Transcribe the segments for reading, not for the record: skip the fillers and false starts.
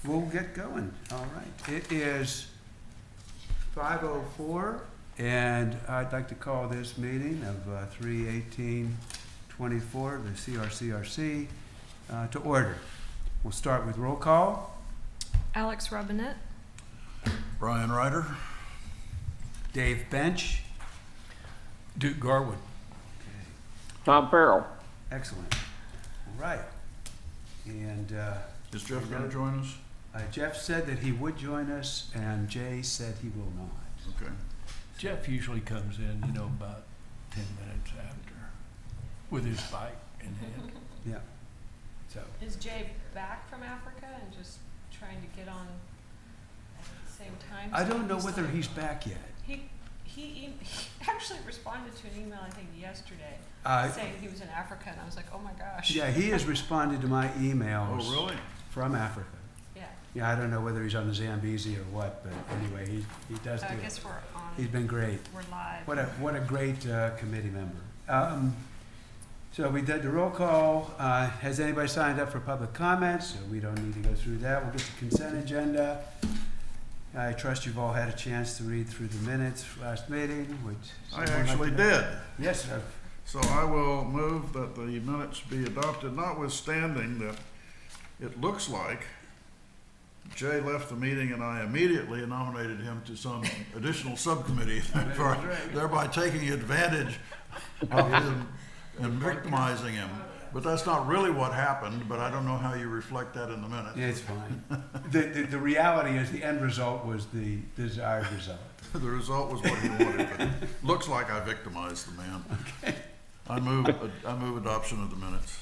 we'll get going. All right. It is 5:04, and I'd like to call this meeting of 3/18/24, the CRCRC, to order. We'll start with roll call. Alex Robinette. Brian Ryder. Dave Bench. Duke Garwood. Tom Farrell. Excellent. All right. And Is Jeff going to join us? Jeff said that he would join us, and Jay said he will not. Okay. Jeff usually comes in, about 10 minutes after with his bike in hand. Yeah. So Is Jay back from Africa and just trying to get on at the same time? I don't know whether he's back yet. He actually responded to an email, I think, yesterday, saying he was in Africa, and I was like, oh my gosh. Yeah, he has responded to my emails. Oh, really? From Africa. Yeah. Yeah, I don't know whether he's on the Zambezi or what, but anyway, he does do I it. guess we're on. He's been great. We're live. What a great committee member. So we did the roll call. Has anybody signed up for public comments? So we don't need to go through that. We'll get the consent agenda. I trust you've all had a chance to read through the minutes last meeting, which I actually did. Yes, sir. So I will move that the minutes be adopted, notwithstanding that it looks like Jay left the meeting and I immediately nominated him to some additional subcommittee, thereby taking advantage of him and victimizing him. But that's not really what happened, but I don't know how you reflect that in the minutes. Yeah, it's fine. The reality is the end result was the desired result. The result was what he wanted, but it looks like I victimized the man. Okay. I move adoption of the minutes.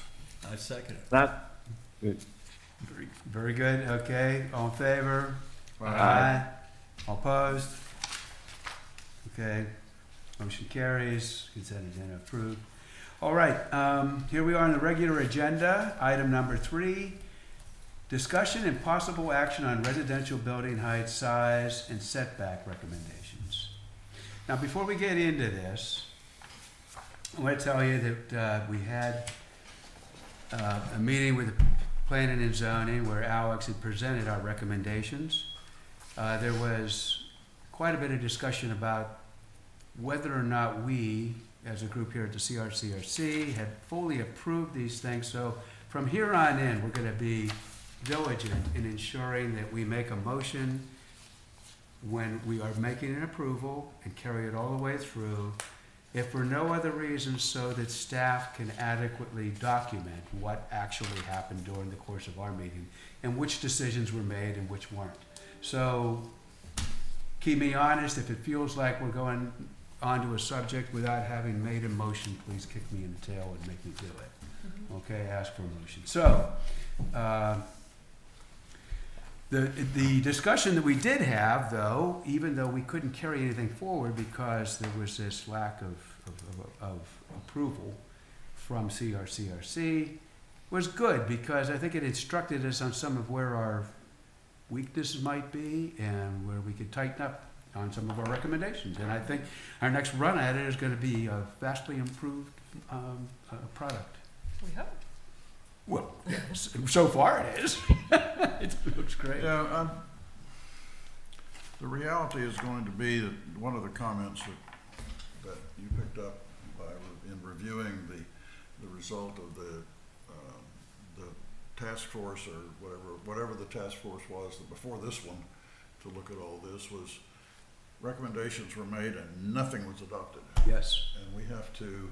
I second it. That, Very good. Okay. All in favor? Aye. All opposed? Okay. Motion carries. Consent agenda approved. All right. Here we are on the regular agenda. Item number 3, discussion and possible action on residential building height, size, and setback recommendations. Now, before we get into this, I want to tell you that we had a meeting with the Planning and Zoning where Alex had presented our recommendations. There was quite a bit of discussion about whether or not we, as a group here at the CRCRC, had fully approved these things. So from here on in, we're going to be diligent in ensuring that we make a motion when we are making an approval and carry it all the way through, if for no other reason so that staff can adequately document what actually happened during the course of our meeting and which decisions were made and which weren't. So keep me honest. If it feels like we're going onto a subject without having made a motion, please kick me in the tail and make me do it. Okay, ask for a motion. So, the discussion that we did have, though, even though we couldn't carry anything forward because there was this lack of approval from CRCRC, was good because I think it instructed us on some of where our weaknesses might be and where we could tighten up on some of our recommendations. And I think our next run at it is going to be a vastly improved product. We hope. Well, yes, so far it is. It looks great. Yeah, the reality is going to be that one of the comments that you picked up in reviewing the result of the task force or whatever the task force was before this one to look at all this was recommendations were made and nothing was adopted. Yes. And we have to,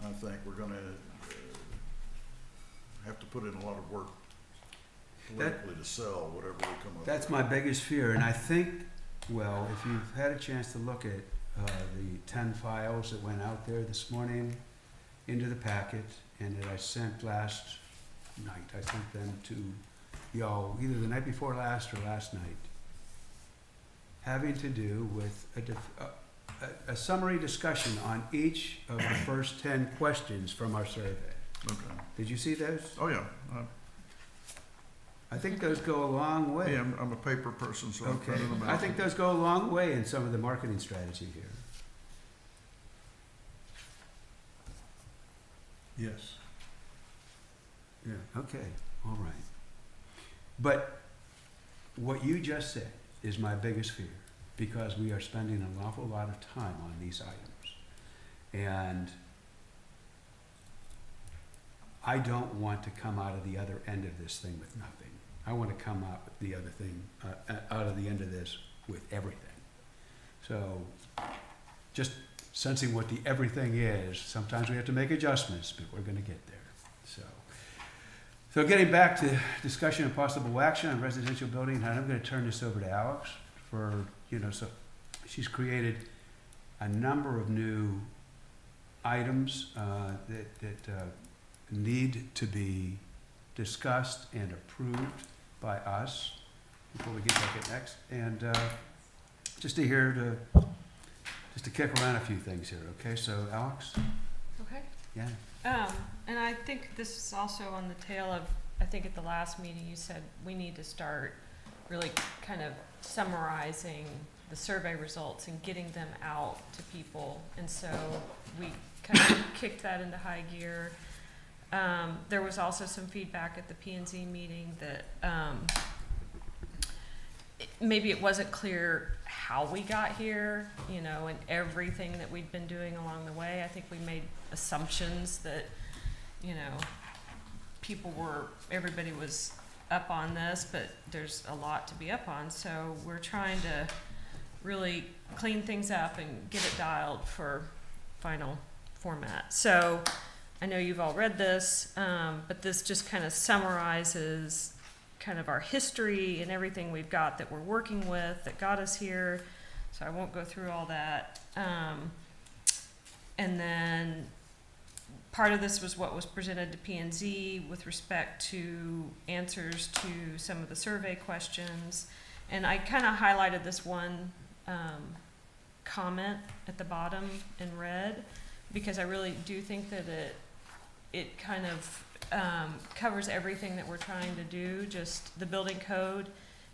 I think we're going to have to put in a lot of work politically to sell whatever we come up with. That's my biggest fear. And I think, well, if you've had a chance to look at the 10 files that went out there this morning into the packet and that I sent last night, I sent them to y'all either the night before last or last night, having to do with a summary discussion on each of the first 10 questions from our survey. Okay. Did you see those? Oh, yeah. I think those go a long way. Yeah, I'm a paper person, so I'm Okay. printing them out. I think those go a long way in some of the marketing strategy here. Yes. Yeah, okay, all right. But what you just said is my biggest fear, because we are spending an awful lot of time on these items. And I don't want to come out of the other end of this thing with nothing. I want to come out with the other thing, out of the end of this with everything. So, just sensing what the everything is, sometimes we have to make adjustments, but we're gonna get there, so getting back to discussion of possible action on residential building, and I'm gonna turn this over to Alex for, so she's created a number of new items, that need to be discussed and approved by us before we get back at next, and, just to kick around a few things here, okay? So, Alex? Okay. Yeah. And I think this is also on the tail of, I think at the last meeting you said we need to start really kind of summarizing the survey results and getting them out to people. And so we kind of kicked that into high gear. There was also some feedback at the P&Z meeting that maybe it wasn't clear how we got here, and everything that we'd been doing along the way. I think we made assumptions that, everybody was up on this, but there's a lot to be up on. So we're trying to really clean things up and get it dialed for final format. So I know you've all read this, but this just kind of summarizes kind of our history and everything we've got that we're working with that got us here. So I won't go through all that. And then part of this was what was presented to P&Z with respect to answers to some of the survey questions. And I kind of highlighted this one comment at the bottom in red, because I really do think that it kind of covers everything that we're trying to do. Just the building code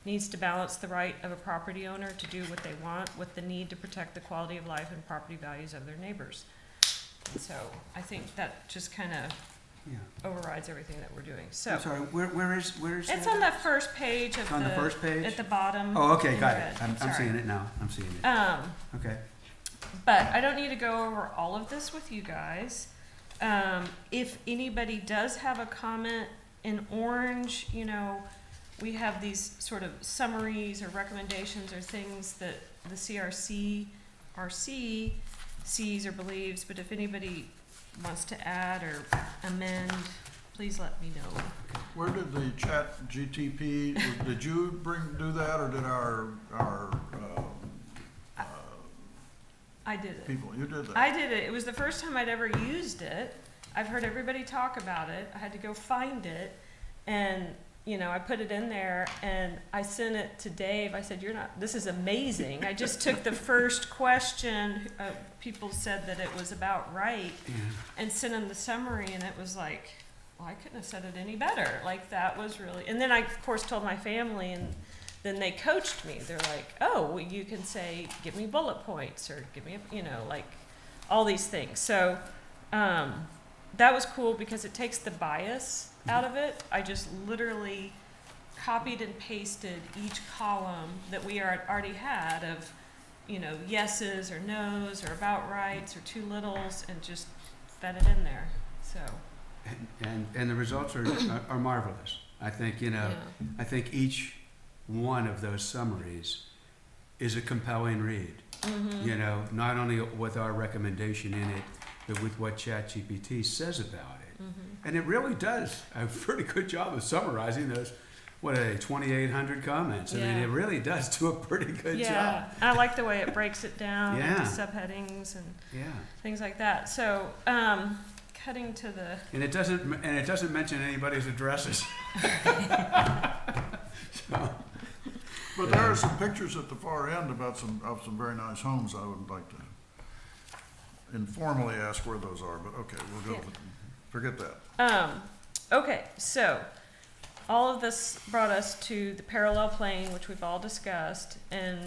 needs to balance the right of a property owner to do what they want with the need to protect the quality of life and property values of their neighbors. So I think that just kind of overrides everything that we're doing. So I'm sorry, where is it's that? on the first page of It's on the first page? at the bottom. Oh, okay, in got red. it. I'm Sorry. seeing it now. I'm seeing it. Okay. But I don't need to go over all of this with you guys. If anybody does have a comment in orange, we have these sort of summaries or recommendations or things that the CRCRC sees or believes, but if anybody wants to add or amend, please let me know. Where did the chat GTP, did you do that, or did our I did it. people, you did that? I did it. It was the first time I'd ever used it. I've heard everybody talk about it. I had to go find it, and I put it in there, and I sent it to Dave. I said, this is amazing. I just took the first question, people said that it was about right, and sent him the summary, and it was like, well, I couldn't have said it any better. Like, that was really, and then I, of course, told my family, and then they coached me. They're like, oh, well, you can say, give me bullet points, or give me, like all these things. So that was cool because it takes the bias out of it. I just literally copied and pasted each column that we already had of, yeses or nos or about rights or too littles, and just fed it in there. So. And the results are marvelous. I think, I think each one of those summaries is a compelling read. Mm-hmm. Not only with our recommendation in it, but with what ChatGPT says about it. Mm-hmm. And it really does a pretty good job of summarizing those, 2,800 comments. I mean, it really does do a pretty good job. I like the way it breaks it down into Yeah. subheadings and things like that. So, cutting to the. And it doesn't mention anybody's addresses. So, But there are some pictures at the far end about some very nice homes. I would like to informally ask where those are, but okay, we'll go with, forget that. Okay, so all of this brought us to the parallel plane, which we've all discussed, and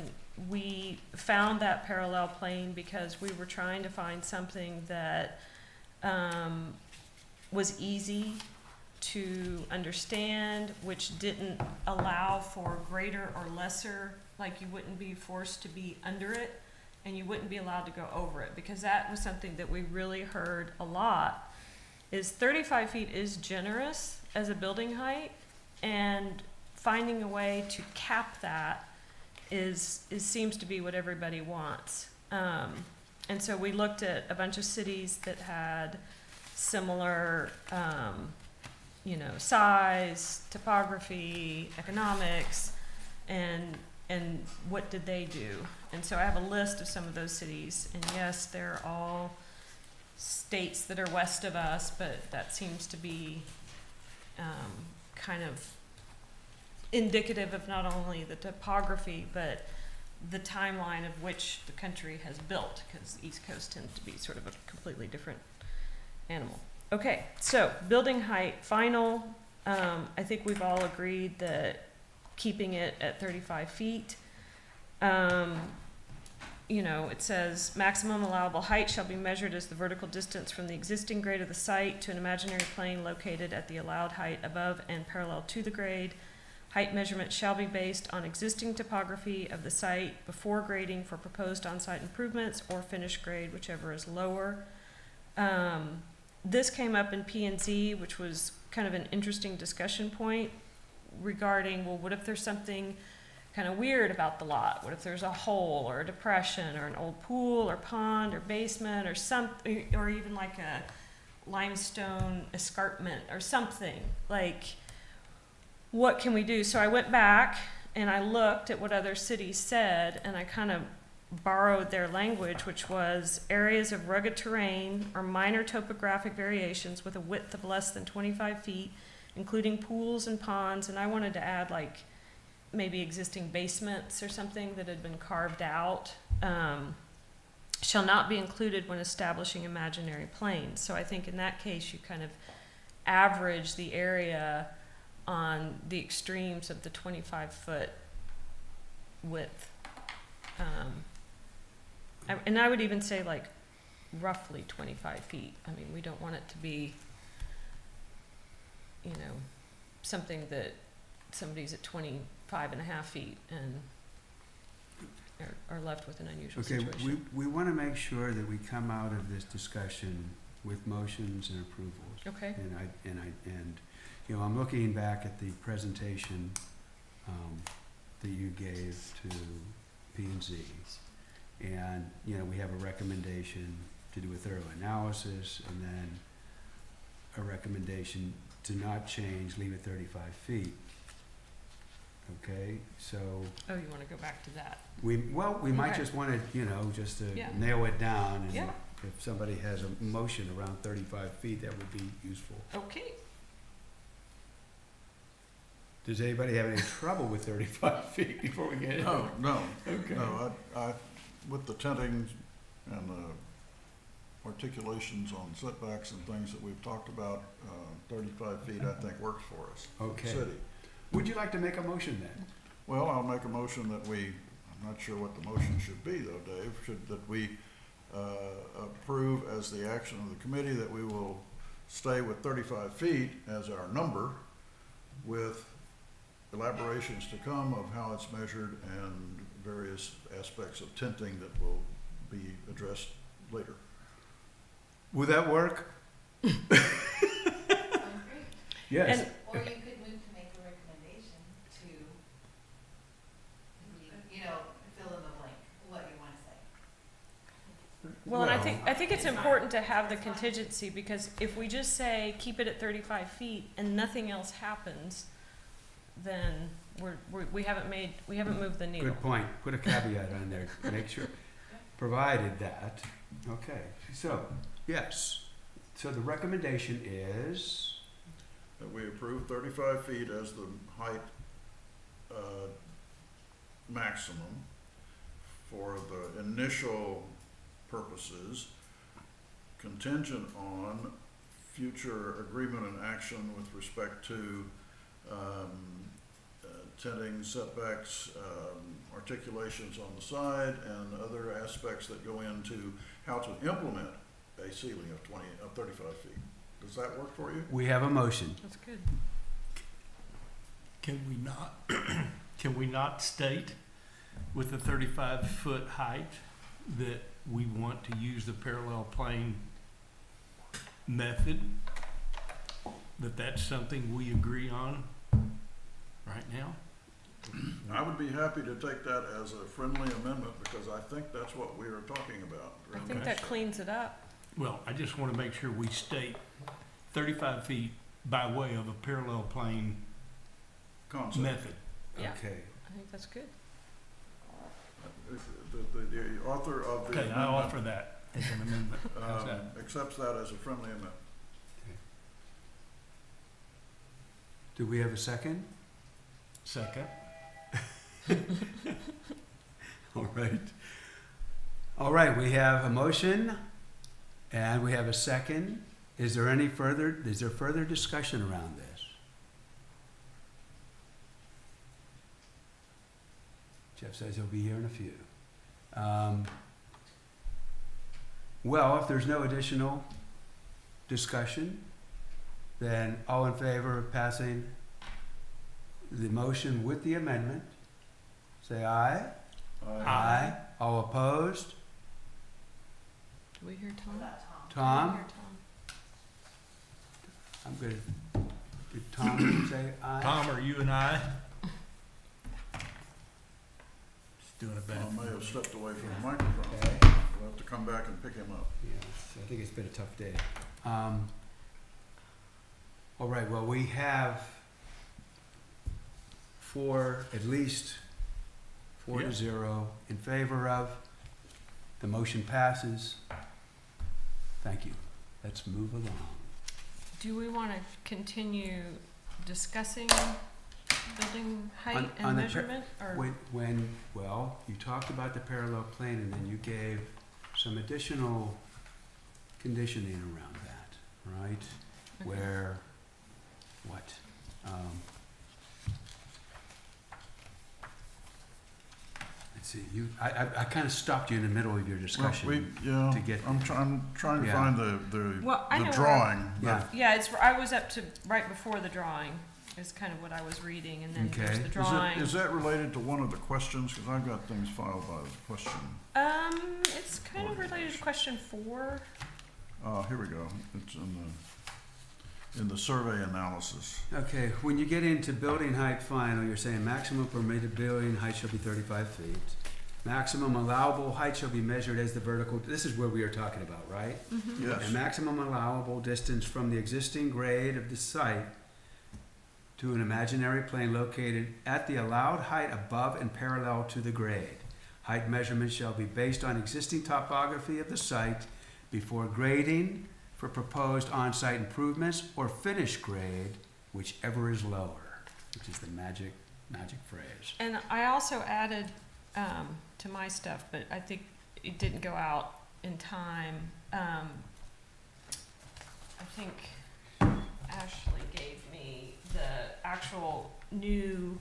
we found that parallel plane because we were trying to find something that was easy to understand, which didn't allow for greater or lesser, like you wouldn't be forced to be under it and you wouldn't be allowed to go over it, because that was something that we really heard a lot, is 35 feet is generous as a building height, and finding a way to cap that is seems to be what everybody wants. And so we looked at a bunch of cities that had similar, size, topography, economics, and what did they do? And so I have a list of some of those cities, and yes, they're all states that are west of us, but that seems to be kind of indicative of not only the topography, but the timeline of which the country has built, because the East Coast tends to be sort of a completely different animal. Okay, so building height, final. I think we've all agreed that keeping it at 35 feet. It says maximum allowable height shall be measured as the vertical distance from the existing grade of the site to an imaginary plane located at the allowed height above and parallel to the grade. Height measurement shall be based on existing topography of the site before grading for proposed on-site improvements or finished grade, whichever is lower. This came up in P&Z, which was kind of an interesting discussion point regarding, well, what if there's something kind of weird about the lot? What if there's a hole or a depression or an old pool or pond or basement or something, or even like a limestone escarpment or something? Like, what can we do? So I went back and I looked at what other cities said, and I kind of borrowed their language, which was areas of rugged terrain or minor topographic variations with a width of less than 25 feet, including pools and ponds, and I wanted to add like maybe existing basements or something that had been carved out, shall not be included when establishing imaginary planes. So I think in that case you kind of average the area on the extremes of the 25-foot width. And I would even say like roughly 25 feet. I mean, we don't want it to be, something that somebody's at 25.5 feet and are left with an unusual Okay, situation. we want to make sure that we come out of this discussion with motions and approvals. Okay. And I'm looking back at the presentation that you gave to P&Z, and we have a recommendation to do a thorough analysis, and then a recommendation to not change, leave it 35 feet. Okay, so Oh, you want to go back to that? we might Okay. just want to, just to Yeah. nail it down, and Yeah. if somebody has a motion around 35 feet, that would be useful. Okay. Does anybody have any trouble with 35 feet before we get into it? No, Okay. no, I, with the tenting and the articulations on setbacks and things that we've talked about, 35 feet I think works for us. Okay. City. Would you like to make a motion then? Well, I'll make a motion that I'm not sure what the motion should be though, Dave, that we approve as the action of the committee that we will stay with 35 feet as our number, with elaborations to come of how it's measured and various aspects of tinting that will be addressed later. Would that work? Yes. And Or you could move to make a recommendation to, fill in the blank, what you want to say. Well, and I think it's important to have the contingency, because if we just say keep it at 35 feet and nothing else happens, then we haven't moved the needle. Good point. Put a caveat on there, make sure, provided that. Okay, so, yes. So the recommendation is, That we approve 35 feet as the height maximum for the initial purposes, contingent on future agreement and action with respect to tinting, setbacks, articulations on the side, and other aspects that go into how to implement a ceiling of 35 feet. Does that work for you? We have a motion. That's good. Can we not, can we not state with the 35-foot height that we want to use the parallel plane method? That that's something we agree on right now? I would be happy to take that as a friendly amendment, because I think that's what we are talking about. I think that cleans it up. Well, I just want to make sure we state 35 feet by way of a parallel plane Concept. method. Yeah. Okay. I think that's good. The author of the Okay, I amendment, offer that as an amendment. How's that? accepts that as a friendly amendment. Do we have a second? Second. All right. All right, we have a motion and we have a second. Is there further discussion around this? Jeff says he'll be here in a few. Well, if there's no additional discussion, then all in favor of passing the motion with the amendment, say aye. Aye. All opposed? Do we hear Was Tom? that Tom? Tom? We hear Tom. I'm good. Did Tom say aye? Tom, are you and I? Just doing a bad. Tom may have stepped away from the microphone. Okay. We'll have to come back and pick him up. Yes, I think it's been a tough day. All right, well, we have at least four Yeah. to zero in favor of. The motion passes. Thank you. Let's move along. Do we want to continue discussing building height On and the measurement, or? Well, you talked about the parallel plane and then you gave some additional conditioning around that, right? Okay. Where, what? Let's see, I kind of stopped you in the middle of your discussion. Well, to get- I'm trying to Yeah. find the Well, I know where- drawing. Yeah, Yeah, I was up to right before the drawing, is kind of what I was reading, and then there's Okay. the Is drawing. Is that related to one of the questions? Because I've got things filed by the question. It's kind of related to question 4. Here we go. It's in the survey analysis. okay, when you get into building height final, you're saying maximum permitted building height shall be 35 feet. Maximum allowable height shall be measured as the vertical, this is where we are talking about, right? Yes. And maximum allowable distance from the existing grade of the site to an imaginary plane located at the allowed height above and parallel to the grade. Height measurements shall be based on existing topography of the site before grading for proposed on-site improvements or finish grade, whichever is lower, which is the magic phrase. And I also added to my stuff, but I think it didn't go out in time. I think Ashley gave me the actual new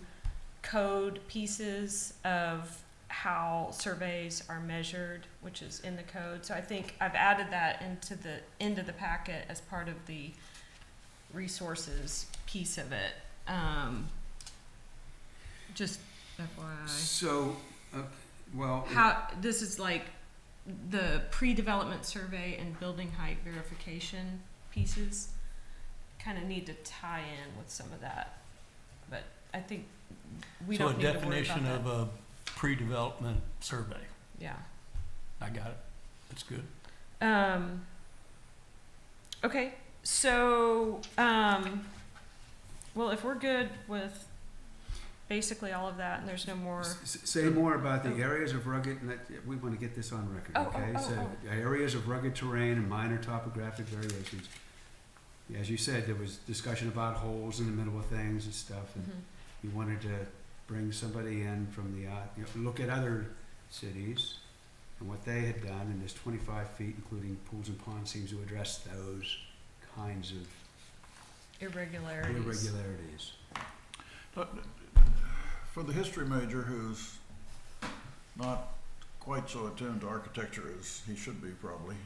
code pieces of how surveys are measured, which is in the code. So I think I've added that into the end of the packet as part of the resources piece of it. Just FYI. So, well. How, this is like the pre-development survey and building height verification pieces kind of need to tie in with some of that. But I think we don't need to worry about that. So a definition of a pre-development survey. Yeah. I got it. That's good. Okay, so, well, if we're good with basically all of that and there's no more, Say more about the areas of rugged, and we want to get this on record, Oh, okay? oh, oh, So, areas of rugged terrain and minor topographic variations. As you said, there was discussion about holes in the middle of things and stuff, and Mhm. you wanted to bring somebody in from the, look at other cities and what they had done, and this 25 feet, including pools and ponds, seems to address those kinds of irregularities. But for the history major who's not quite so attuned to architecture as he should be probably,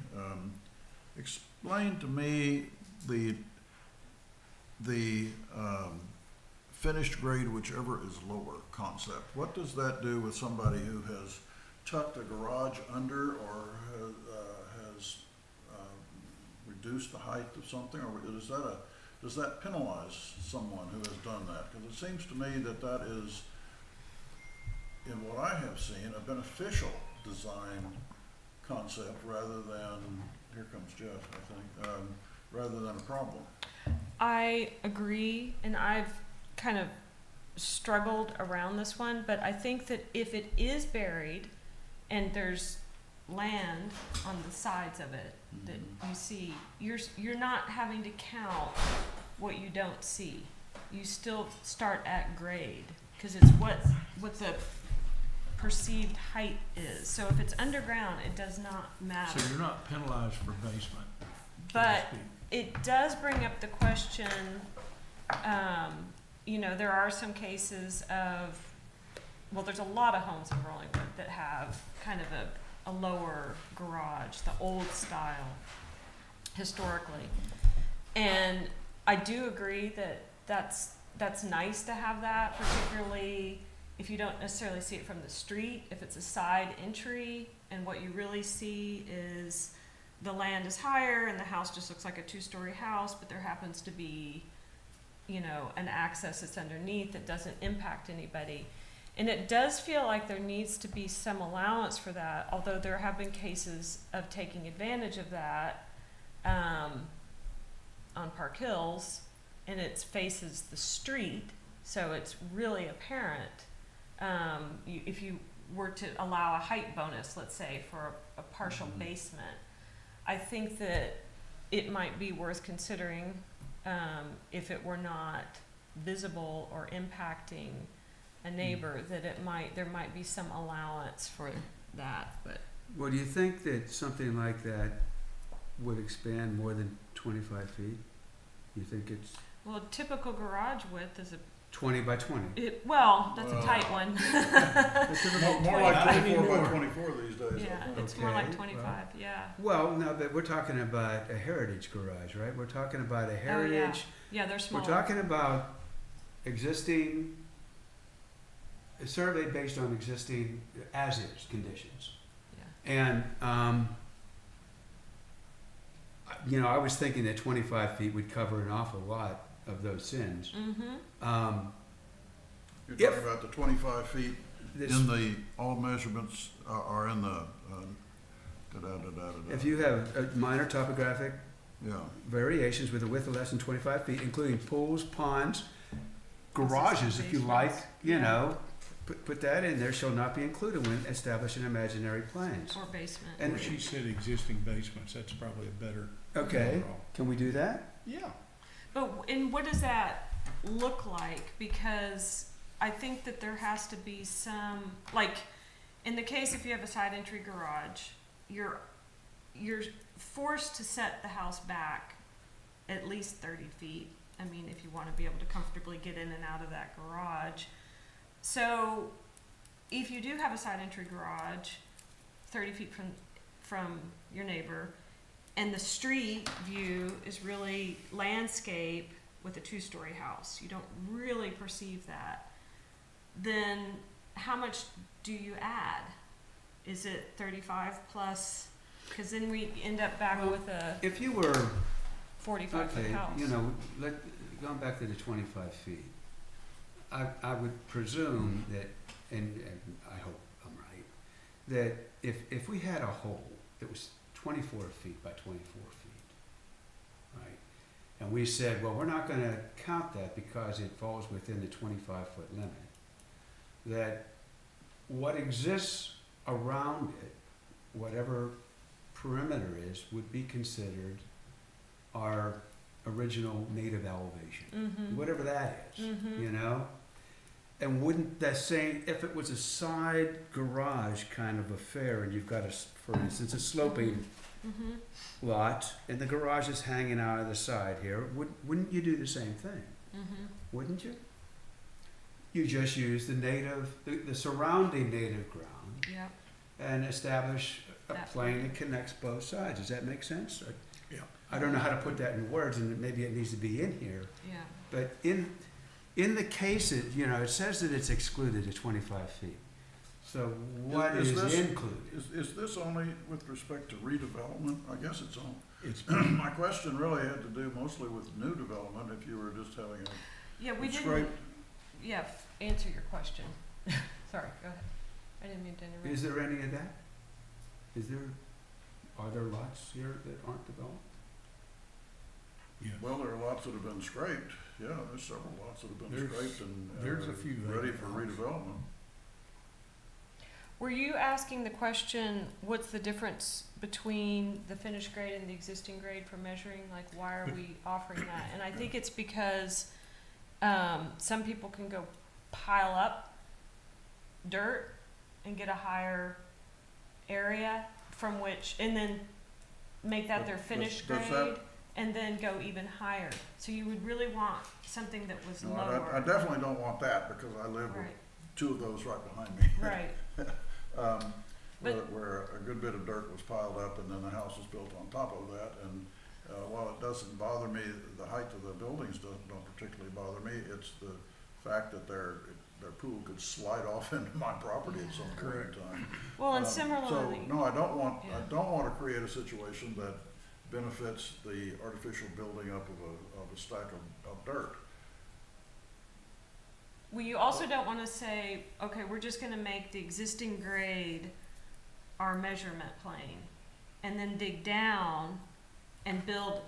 explain to me the finished grade, whichever is lower concept, what does that do with somebody who has tucked a garage under or has reduced the height of something, or does that penalize someone who has done that? Because it seems to me that that is, in what I have seen, a beneficial design concept rather than, here comes Jeff, I think, rather than a problem. I agree, and I've kind of struggled around this one, but I think that if it is buried and there's land on the sides of it that you see, you're not having to count what you don't see. You still start at grade, because it's what the perceived height is. So if it's underground, it does not matter. So you're not penalized for basement. so to But speak. it does bring up the question, you know, there are some cases of, well, there's a lot of homes in Rollingwood that have kind of a lower garage, the old style, historically. And I do agree that that's nice to have that, particularly if you don't necessarily see it from the street, if it's a side entry, and what you really see is the land is higher and the house just looks like a two-story house, but there happens to be, you know, an access that's underneath that doesn't impact anybody. And it does feel like there needs to be some allowance for that, although there have been cases of taking advantage of that on Park Hills, and it faces the street, so it's really apparent. If you were to allow a height bonus, let's say, for a partial basement, I think that it might be worth considering if it were not visible or impacting a neighbor, that there might be some allowance for that. But Well, do you think that something like that would expand more than 25 feet? You think it's well, typical garage width is 20 by 20? that's a tight one. More like I need 24 by more. 24 these days. Yeah, I think. it's more like Okay, 25. Yeah. Well, no, but we're talking about a heritage garage, right? We're talking about a heritage. Yeah, they're small. We're talking about existing, a survey based on existing as-is conditions. Yeah. And, you know, I was thinking that 25 feet would cover an awful lot of those sins. Mm-hmm. You're If- talking about the 25 feet This- in all measurements are in the, da-da-da-da-da-da. If you have minor topographic Yeah, variations with a width of less than 25 feet, including pools, ponds, garages, if you like, you Yeah. know, put that in there, shall not be included when establishing imaginary planes. Or basement. And- Well, she said existing basements, that's probably a better Okay, overall. can we do that? Yeah. And what does that look like? Because I think that there has to be some, like, in the case if you have a side entry garage, you're forced to set the house back at least 30 feet. I mean, if you want to be able to comfortably get in and out of that garage. So if you do have a side entry garage 30 feet from your neighbor, and the street view is really landscape with a two-story house, you don't really perceive that, then how much do you add? Is it 35 plus? Because then we end up back Well, with a If you were, 45-foot okay, house. you know, going back to the 25 feet, I would presume that, and I hope I'm right, that if we had a hole that was 24 feet by 24 feet, right? And we said, well, we're not going to count that because it falls within the 25-foot limit. That what exists around it, whatever perimeter is, would be considered our original native elevation, Mm-hmm. whatever that is, Mm-hmm. you know? And wouldn't that same, if it was a side garage kind of affair, and you've got for instance, a sloping Mm-hmm. lot, and the garage is hanging out of the side here, wouldn't you do the same thing? Mm-hmm. Wouldn't you? You just use the surrounding native ground Yep. and establish a That plane that connects both sides. Does that make sense? Yeah. I don't know how to put that in words, and maybe it needs to be in here. Yeah. But in the case, it says that it's excluded at 25 feet. So what Is is this- included? Is this only with respect to redevelopment? I guess it's on. It's, My question really had to do mostly with new development, if you were just having Yeah, we a didn't, scrape. yeah, answer your question. Sorry, go ahead. I didn't mean to interrupt. Is there any of that? Are there lots here that aren't developed? yeah. Well, there are lots that have been scraped. Yeah, there's several lots that have been There's- scraped and there's a few ready vacant for lots. redevelopment. Were you asking the question, what's the difference between the finished grade and the existing grade for measuring? Like, why are we offering that? And I think it's because some people can go pile up dirt and get a higher area from which, and then make that their Does- finished does grade, that- and then go even higher. So you would really want something that was No, lower. I definitely don't want that because I live with Right, two of those right behind me. right. Where a good bit of dirt was piled up and then the house was built on top of that. And while it doesn't bother me, the height of the buildings don't particularly bother me. It's the fact that their pool could slide off into my property at some point in time. Well, and So, similarly, no, I don't want Yeah. to create a situation that benefits the artificial building up of a stack of dirt. well, you also don't wanna say, okay, we're just gonna make the existing grade our measurement plane, and then dig down and build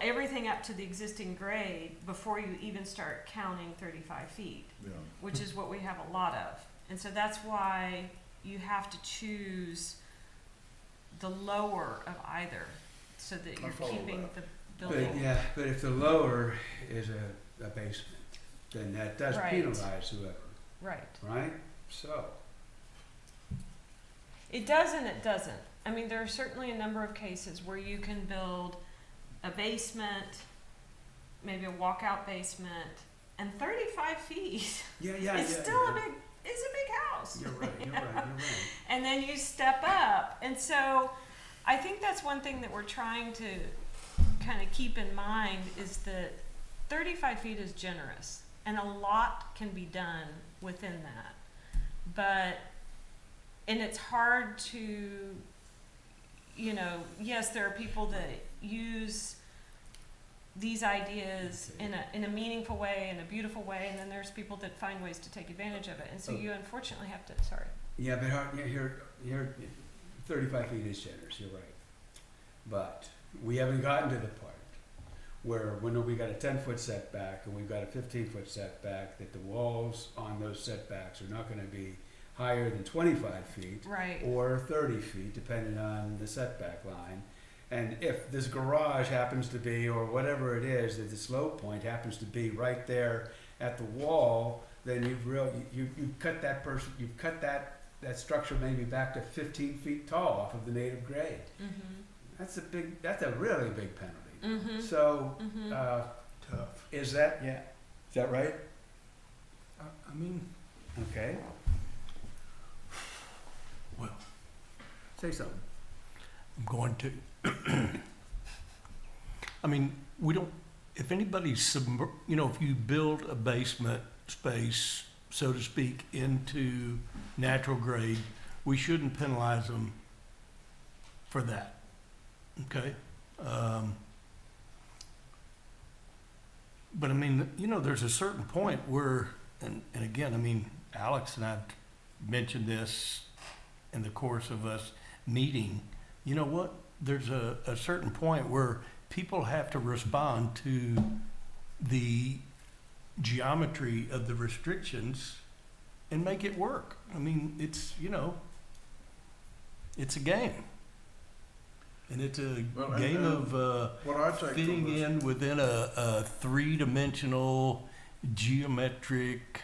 everything up to the existing grade before you even start counting 35 feet, Yeah. which is what we have a lot of. And so that's why you have to choose the lower of either, so that I you're follow keeping that. the But building. but if the lower is a basement, then that does Right. penalize whoever, Right. right? So, It does and it doesn't. I mean, there are certainly a number of cases where you can build a basement, maybe a walkout basement, and 35 feet yeah. is still a big house. You're right, you're right. And then you step up. And so I think that's one thing that we're trying to kind of keep in mind is that 35 feet is generous and a lot can be done within that. And it's hard to, yes, there are people that use these ideas in a meaningful way, in a beautiful way, and then there's people that find ways to take advantage of it. And so you unfortunately have to, sorry. Yeah, but here, 35 feet is generous, you're right. But we haven't gotten to the part where when we got a 10-foot setback and we've got a 15-foot setback, that the walls on those setbacks are not gonna be higher than 25 feet Right. or 30 feet, depending on the setback line. And if this garage happens to be, or whatever it is, that the slope point happens to be right there at the wall, then you've cut that structure maybe back to 15 feet tall off of the native grade. Mm-hmm. That's a really big penalty. Mm-hmm. So, Mm-hmm. Tough. is that right? I mean, Okay. well, Say something. I'm going to. I mean, we don't, if anybody's, if you build a basement space, so to speak, into natural grade, we shouldn't penalize them for that, okay? But I mean, there's a certain point where, and again, I mean, Alex and I mentioned this in the course of us meeting, you know what? There's a certain point where people have to respond to the geometry of the restrictions and make it work. I mean, it's a game. And it's a Well, game of What I take fitting from this, in within a three-dimensional geometric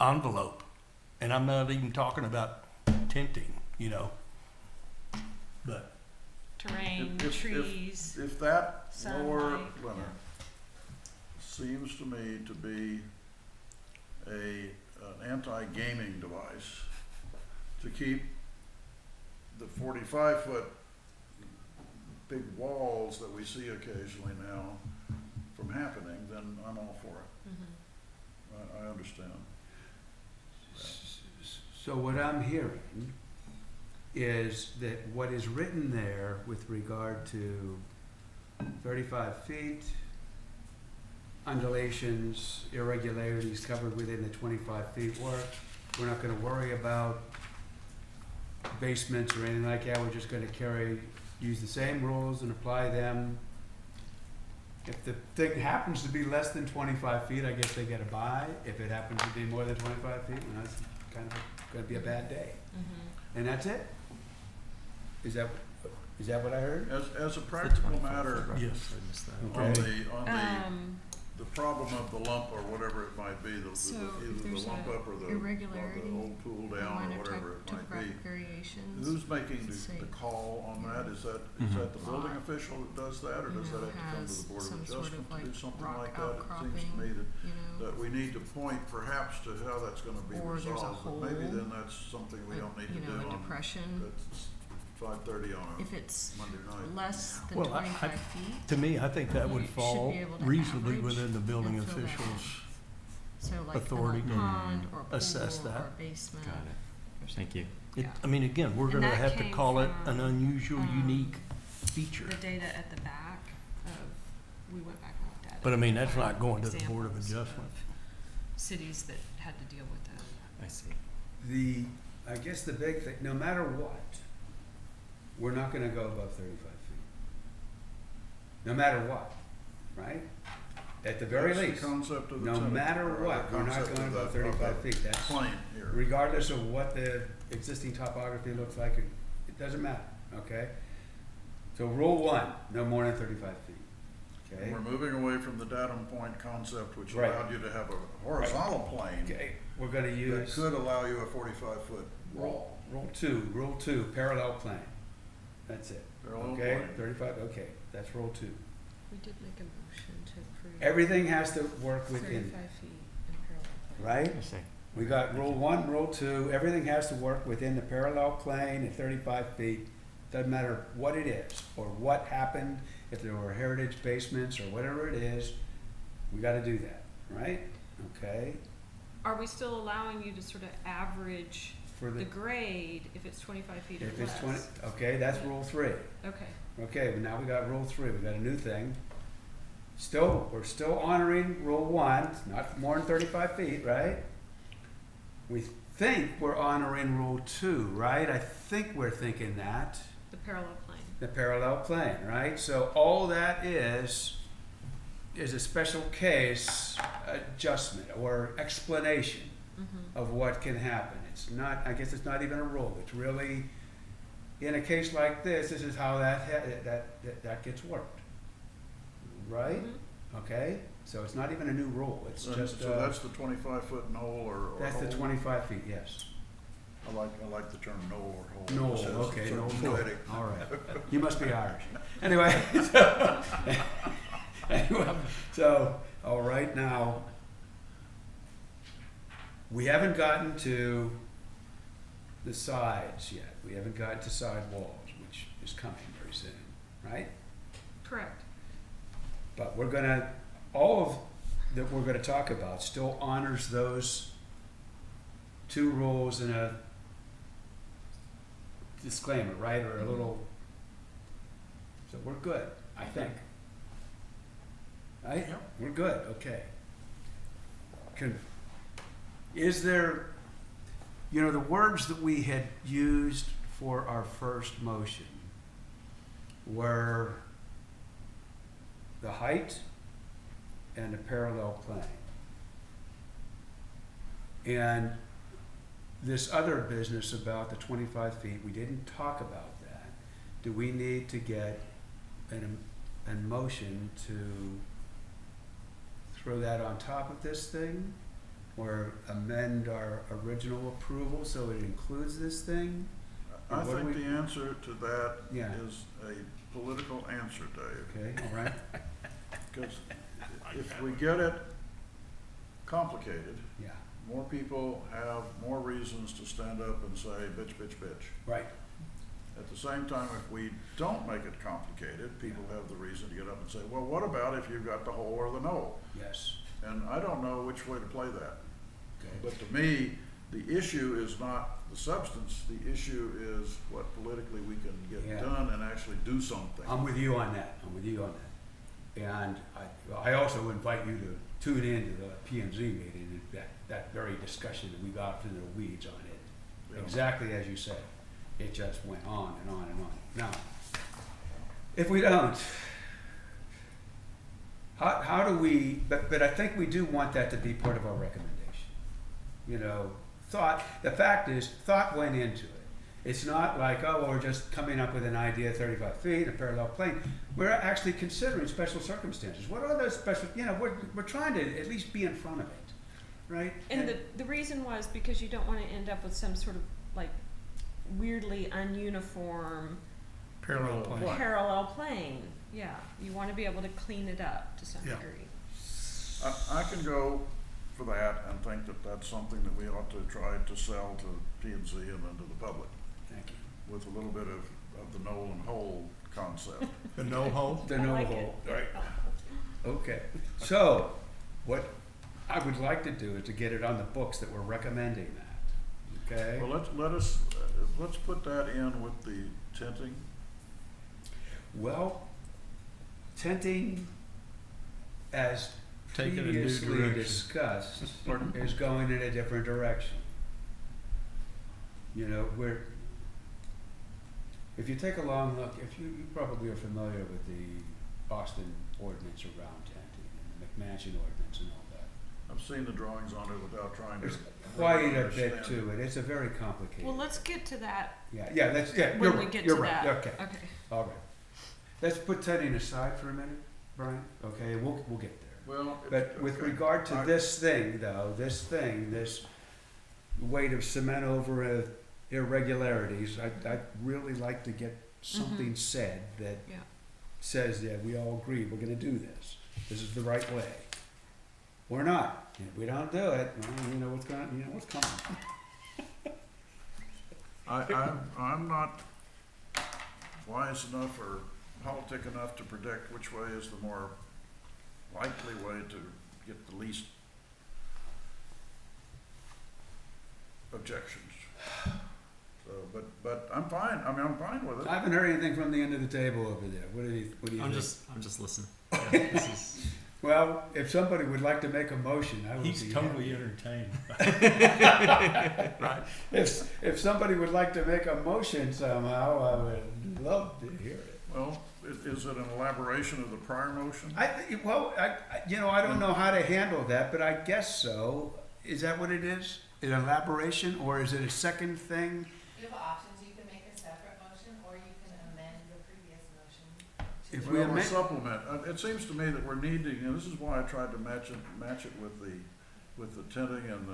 envelope. And I'm not even talking about tinting, but Terrain, If- trees. if that lower sunlight, limit seems to me to be an anti-gaming device to keep the 45-foot big walls that we see occasionally now from happening, then I'm all for it. Mm-hmm. I understand. So what I'm hearing is that what is written there with regard to 35 feet, undulations, irregularities covered within the 25 feet work, we're not gonna worry about basements or anything like that, we're just gonna use the same rules and apply them. If the thing happens to be less than 25 feet, I guess they get a buy. If it happens to be more than 25 feet, well, that's kind of gonna be a bad day. Mm-hmm. And that's it? Is that what I heard? As a practical matter, Yes. on Okay. the problem of the lump or whatever it might be, So either if the there's lump a up or the irregularity old pool or down or minor whatever it might be. topographic variations. Who's making Say, the call on that? Is that the building official that does that, or does that have to come to the Board of some sort of Adjustment to do like something rock like that? It seems to outcropping, me you know, that we need to point perhaps to how that's gonna be Or there's a resolved, but maybe hole, then that's something we don't need to you do know, a on, depression. that's 5:30 on If it's a Monday night. less than Well, I- 25 feet, To me, I think that You would should fall be able to reasonably average within the building and fill that official's. so like authority a to pond or a pool assess or that. a basement. Got it. or Thank you. It, Yeah. I mean, again, we're And gonna that have to came call it an from, unusual, unique feature. The data at the back of, we went back and looked at it. But I mean, that's not going to the Board of Examples Adjustment. Cities that had to deal with that. I see. I guess the big thing, no matter what, we're not gonna go above 35 feet. No matter what, right? At the very That's least, the concept of the no tenant, matter or what, the we're not concept going of above the- of 35 the feet. That's Plane here. regardless of what the existing topography looks like, it doesn't matter, okay? So rule one, no more than 35 feet, okay? We're moving away from the datum point concept, which Right. allowed you to have a horizontal plane Okay, we're gonna that use could allow you a 45-foot wall. rule two, parallel plane. That's it, Parallel okay? plane. 35, okay, that's rule two. We did make a motion to approve. Everything has to work within, 35 feet in parallel plane. right? I see. We got rule one, rule two, everything has to work within the parallel plane at 35 feet. Doesn't matter what it is, or what happened, if there were heritage basements, or whatever it is, we gotta do that, right? Okay, Are we still allowing you to sort of average for the the, grade if it's 25 feet or if less? it's 20, okay, that's rule three. Okay. Okay, but now we got rule three, we got a new thing. We're still honoring rule one, it's not more than 35 feet, right? We think we're honoring rule two, right? I think we're thinking that, The parallel plane. the parallel plane, right? So all that is a special case adjustment or explanation Mm-hmm. of what can happen. It's not, I guess it's not even a rule, it's really, in a case like this is how that gets worked, right? Mm-hmm. Okay, so it's not even a new rule, it's So just, that's the 25-foot knoll or that's the hole? 25 feet, yes. I like the term knoll or hole. Knoll, It says okay, it's knoll, poetic. all right. You must be Irish. Anyway, so, all right, now, we haven't gotten to the sides yet. We haven't gotten to side walls, which is coming very soon, right? Correct. But we're gonna, all of that we're gonna talk about still honors those two rules and a disclaimer, right, or a little, so we're good, I think. Right? Yep. We're good, okay. Is there, the words that we had used for our first motion were the height and the parallel plane. And this other business about the 25 feet, we didn't talk about that. Do we need to get a motion to throw that on top of this thing? Or amend our original approval so it includes this thing? I What do think we- the answer to that Yeah. is a political answer, Dave. Okay, all right, Because if we get it complicated, yeah, more people have more reasons to stand up and say, bitch, bitch, bitch. right, At the same time, if we don't make it complicated, people have the reason to get up and say, well, what about if you've got the hole or the knoll? Yes. And I don't know which way to play that. Okay. But to me, the issue is not the substance, the issue is what politically we can Yeah. get done and actually do something. I'm with you on that. I'm with you on that. And I also invite you to tune in to the P and Z meeting, that very discussion that we got into the weeds on it. Yeah. Exactly as you said. It just went on and on and on. Now, if we don't, how do we, but I think we do want that to be part of our recommendation. You know, the fact is, thought went into it. It's not like, oh, well, we're just coming up with an idea, 35 feet, a parallel plane. We're actually considering special circumstances. What are those special, we're trying to at least be in front of it, right? And the reason was because you don't wanna end up with some sort of like weirdly ununiform Parallel plane. Right. parallel plane. Yeah, you wanna be able to clean it up to some Yeah. degree. I can go for that and think that that's something that we ought to try to sell to P and Z and then to the public Thank you. with a little bit of the knoll and hole concept. The no hole? The I no like hole. it. Right. Okay. So, what I would like to do is to get it on the books that we're recommending that. Okay? Well, let's put that in with the tenting. Well, tenting, as Taking a new previously direction. discussed, Pardon? is going in a different direction. If you take a long look, you probably are familiar with the Boston ordinance around tenting and the McMansion ordinance and all that. I've seen the drawings on it without trying to. There's quite really a bit understand to it. It's a very complicated. Well, let's get to that Yeah, when you're we right, get you're to right. that. Okay, Okay. all right. Let's put tenting aside for a minute, Brian, okay, we'll get there. Well. But with okay. regard to I- this thing, though, this weight of cement over irregularities, I'd really like to get something said that Yeah. says, yeah, we all agree, we're gonna do this. This is the right way. Or not. If we don't do it, well, you know what's coming. I'm not wise enough or politic enough to predict which way is the more likely way to get the least objections. So, but I'm fine, I'm fine with I it. haven't heard anything from the end of the table over there. What do you I'm think? just listening. Yeah, this is, Well, if somebody would like to make a motion, I would be He's happy. totally entertained. right. If somebody would like to make a motion somehow, I would love to hear it. Well, is it an elaboration of the prior motion? I don't know how to handle that, but I guess so. Is that what it is? An elaboration, or is it a second thing? You have options, you can make a separate motion, or you can amend the previous motion. If to- we Well, or amend- supplement, it seems to me that we're needing, and this is why I tried to match it with the tinting and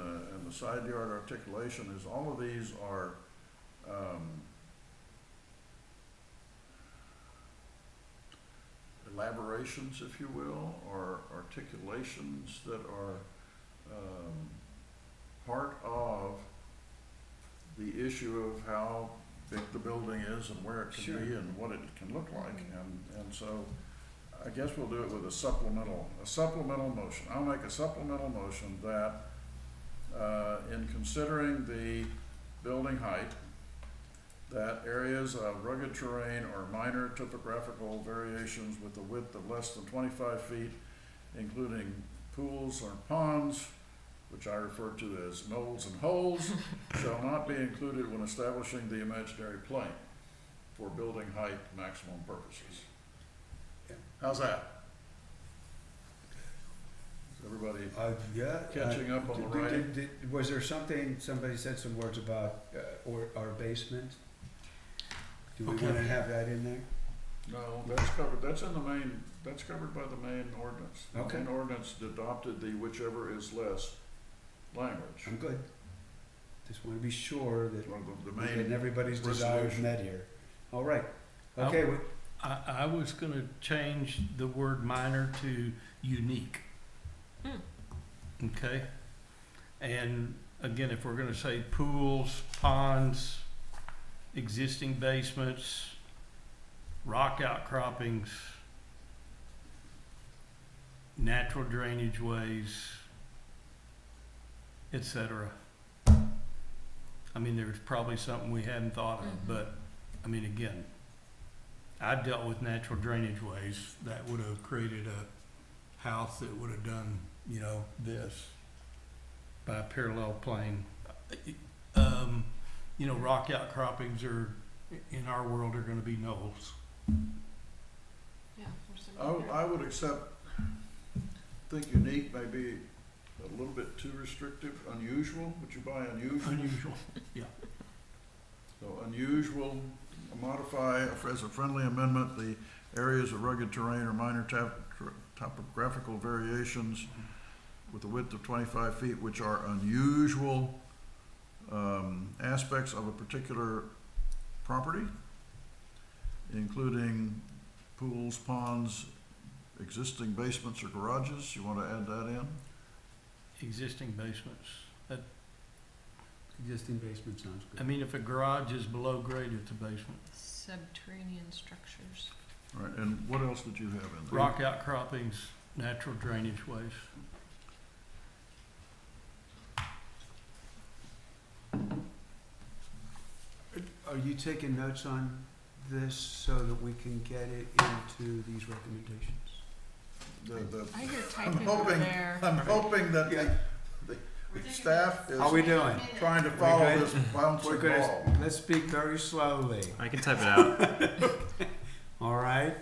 the side yard articulation, is all of these are, elaborations, if you will, or articulations that are, part of the issue of how big the building is and where it can Sure. be and what it can look like, and so I guess we'll do it with a supplemental motion. I'll make a supplemental motion that, in considering the building height, that areas of rugged terrain or minor topographical variations with a width of less than 25 feet, including pools or ponds, which I refer to as knolls and holes, shall not be included when establishing the imaginary plane for building height maximum purposes. How's that? Is everybody Yeah. catching up on the writing? Was there somebody said some words about, or our basement? Do we Okay. wanna have that in there? No, that's covered, that's covered by the main ordinance. Okay. The main ordinance adopted the whichever is less language. I'm good. Just wanna be sure that Or the we're getting main, everybody's desires resolution. met here. All right. I'll- Okay, I was gonna change the word minor to unique. Okay? And again, if we're gonna say pools, ponds, existing basements, rock outcroppings, natural drainage ways, etc. I mean, there's probably something we hadn't thought of, but, I mean, again, I dealt with natural drainage ways. That would have created a house that would have done, you know, this by a parallel plane. You know, rock outcroppings are, in our world, are gonna be knolls. Yeah. there's some I would accept, think unique may be a little bit too restrictive, unusual, would you buy unusual? Unusual, yeah. So unusual, modify as a friendly amendment, the areas of rugged terrain or minor topographical variations with a width of 25 feet, which are unusual aspects of a particular property, including pools, ponds, existing basements or garages. You want to add that in? Existing basements. Existing basement sounds I good. mean, if a garage is below grade, it's a basement. Subterranean structures. All right, and what else did you have in there? Rock outcroppings, natural drainage ways. Are you taking notes on this so that we can get it into these recommendations? I hear I'm typing over hoping, there. I'm hoping that Yeah. the staff is How we doing? trying to follow good? this bouncing We're ball. gonna, let's speak very slowly. I can type it out. All right?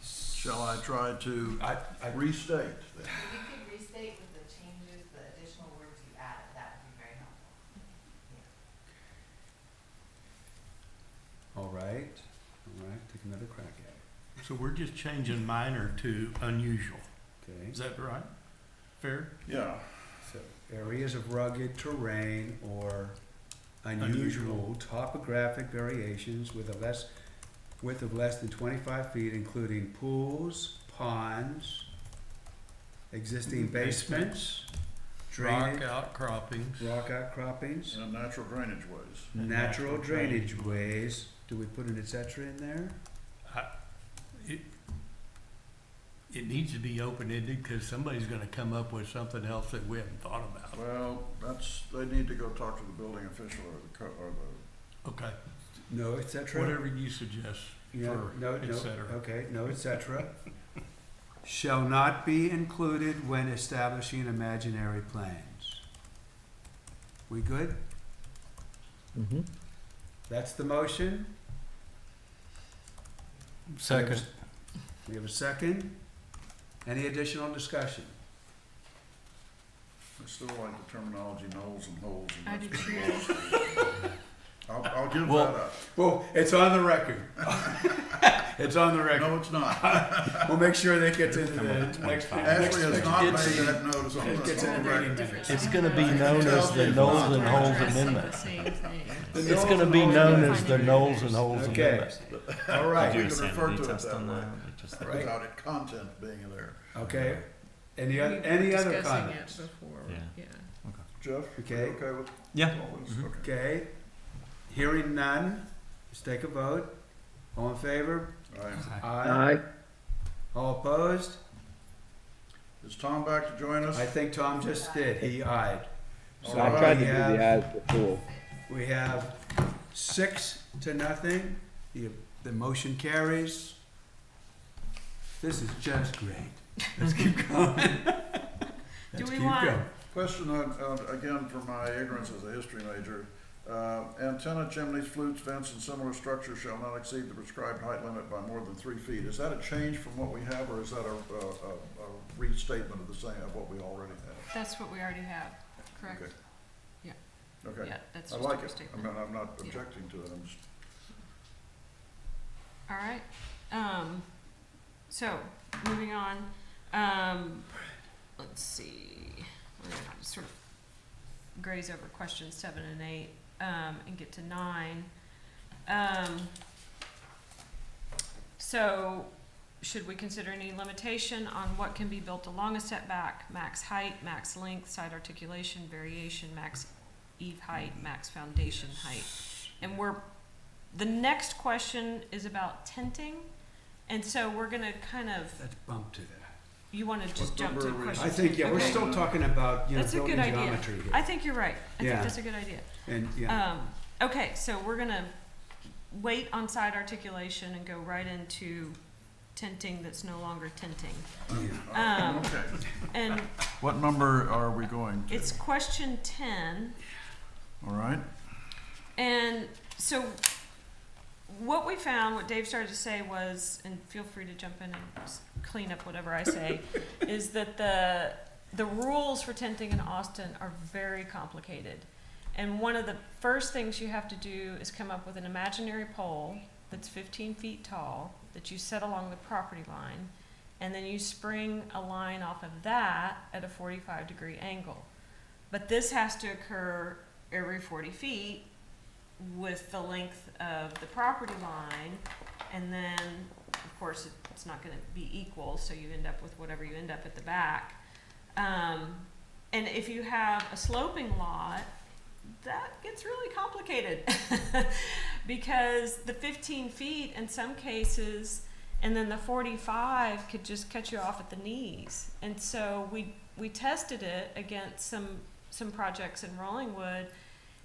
Shall I try to I, restate then? If you could restate with the changes, the additional words you added, that would be very helpful. all right, take another crack at it. So we're just changing minor to unusual. Okay, Is that right? Fair? Yeah, so areas of rugged terrain or unusual topographic variations with a width of less than 25 feet, including pools, ponds, existing basements, Rock drainage, outcroppings. rock outcroppings, and natural drainage ways. natural drainage ways. Do we put an et cetera in there? It needs to be open-ended because somebody's gonna come up with something else that we haven't thought about. Well, they need to go talk to the building official or the Okay, No et cetera? whatever you suggest Yeah, for no, et no, cetera. okay, no et cetera. Shall not be included when establishing imaginary planes. We good? Mm-hmm. That's the motion? Second. We have a second? Any additional discussion? I still like the terminology knolls and holes. And I do that's too. pretty close. I'll give Well- that up. Well, it's on the record. It's on the record. No, it's not. We'll make sure that gets into the next. Ashley has not made It's- that notice on It gets the in the record. meeting minutes. It's gonna be known as the Knowles and Holes Amendment. The same thing. It's gonna be known as the Knowles and Holes Okay. Amendment. All We right, can Do a refer sanity to it test that on way, that. Like just Right. without it content being there. okay. Any We other, were any other discussing comments? it before, Yeah. yeah. Jeff, Okay. you okay with Yeah. all this? Mhm. Okay. Okay. Hearing none, let's take a vote. All in favor? All right. Aye. All opposed? Is Tom back to join us? I think Tom just did. He ayed. So All I tried to we do the have, eyes before. we have 6-0. The motion carries. This is just great. Let's keep going. Let's we keep want- going. Question again, for my ignorance as a history major. Antenna, chimneys, flutes, vents, and similar structures shall not exceed the prescribed height limit by more than 3 feet. Is that a change from what we have, or is that a restatement of the same, of what we already have? That's what we already have, correct? Okay. Yeah. Okay, Yeah, that's I just a like it. I statement. mean, I'm not Yeah. objecting to it, I'm just, All right, so, moving on, let's see, we're gonna sort of graze over questions 7 and 8, and get to 9. So, should we consider any limitation on what can be built along a setback, max height, max length, side articulation, variation, max eave height, max foundation height? And we're the next question is about tenting, and so we're gonna kind of, Let's bump to that. you wanna just What jump to number are we- question I think, yeah, we're Okay. still talking about, That's a building good idea. geometry here. I think you're right. I Yeah. think that's a good idea. And, yeah, Okay, so we're gonna wait on side articulation and go right into tenting that's no longer tenting. yeah. Okay. And What number are we going to? it's question 10. All right, And so what we found, what Dave started to say was, and feel free to jump in and s- clean up whatever I say, is that the rules for tenting in Austin are very complicated. And one of the first things you have to do is come up with an imaginary pole that's 15 feet tall that you set along the property line, and then you spring a line off of that at a 45-degree angle. But this has to occur every 40 feet with the length of the property line, and then, of course, it's not gonna be equal, so you end up with whatever you end up at the back. And if you have a sloping lot, that gets really complicated because the 15 feet in some cases, and then the 45 could just cut you off at the knees. And so we tested it against some projects in Rollingwood,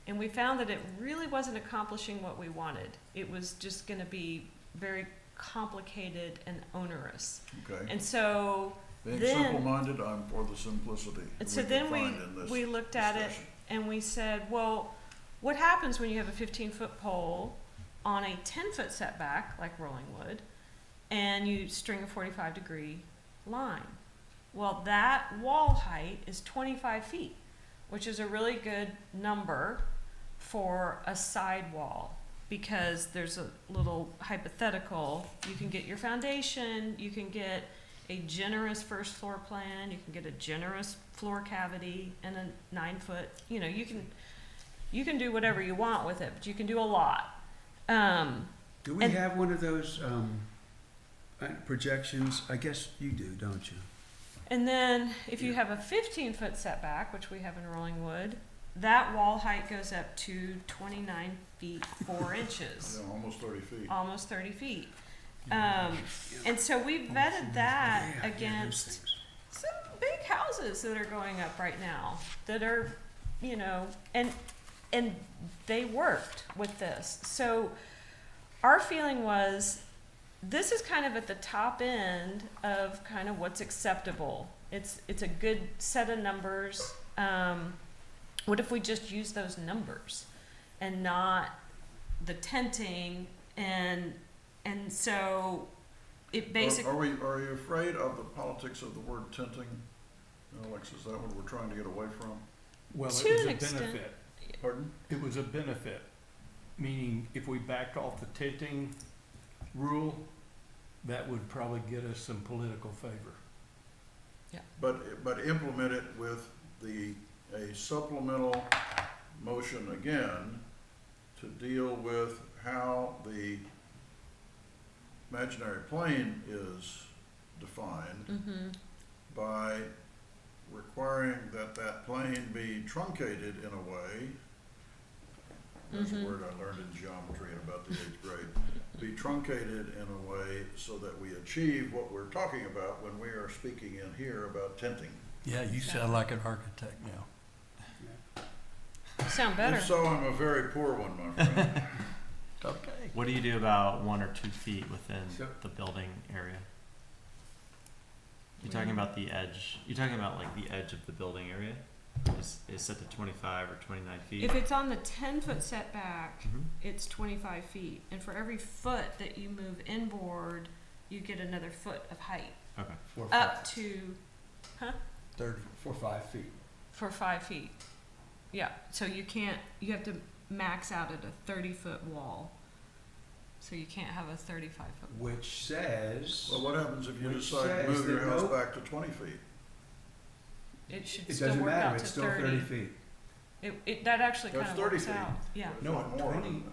and we found that it really wasn't accomplishing what we wanted. It was just going to be very complicated and onerous. okay. And so Being then- simple-minded, I'm for the simplicity. And so can then find in this we looked at it discussion. and we said, well, what happens when you have a 15-foot pole on a 10-foot setback, like Rollingwood, and you string a 45-degree line? Well, that wall height is 25 feet, which is a really good number for a side wall, because there's a little hypothetical. You can get your foundation, you can get a generous first floor plan, you can get a generous floor cavity and a 9-foot, you can do whatever you want with it, but you can do a lot. Do we And- have one of those, projections? I guess you do, don't you? And then if you have a 15-foot setback, which we have in Rollingwood, that wall height goes up to 29 feet 4 inches, Yeah, almost 30 feet. almost 30 feet. And so we vetted that Yeah, yeah, those against things. some big houses that are going up right now that are, and they worked with this. So our feeling was, this is kind of at the top end of kind of what's acceptable. It's a good set of numbers. What if we just use those numbers and not the tenting? And so it basically, Are you afraid of the politics of the word tenting? Alex, is that what we're trying to get away from? Well, To it was an a extent. benefit. Pardon? It was a benefit, meaning if we backed off the tenting rule, that would probably get us some political favor. But implement it with a supplemental motion again to deal with how the imaginary plane is defined mhm, by requiring that plane be truncated in a way. There's a Mhm. word I learned in geometry in about the 8th grade. Be truncated in a way so that we achieve what we're talking about when we are speaking in here about tenting. Yeah, you sound like an architect now. sound better. If so, I'm a very poor one, my friend. Okay. What do you do about 1 or 2 feet within So- the building area? You're talking about the edge. You're talking about like the edge of the building area is set to 25 or 29 feet. If it's on the 10-foot setback, Mhm. it's 25 feet. And for every foot that you move inboard, you get another foot of height, Okay. up to, 30, 4 or 5 feet. for 5 feet. Yeah, so you have to max out at a 30-foot wall. So you can't have a 35-foot wall. Which says, Well, what happens if you Which decide to says move your that house no- back to 20 feet? It should it still doesn't work matter, out to it's still 30. 30 feet. That actually kind That's of 30 works feet. out. Yeah. No, Not more, 20. isn't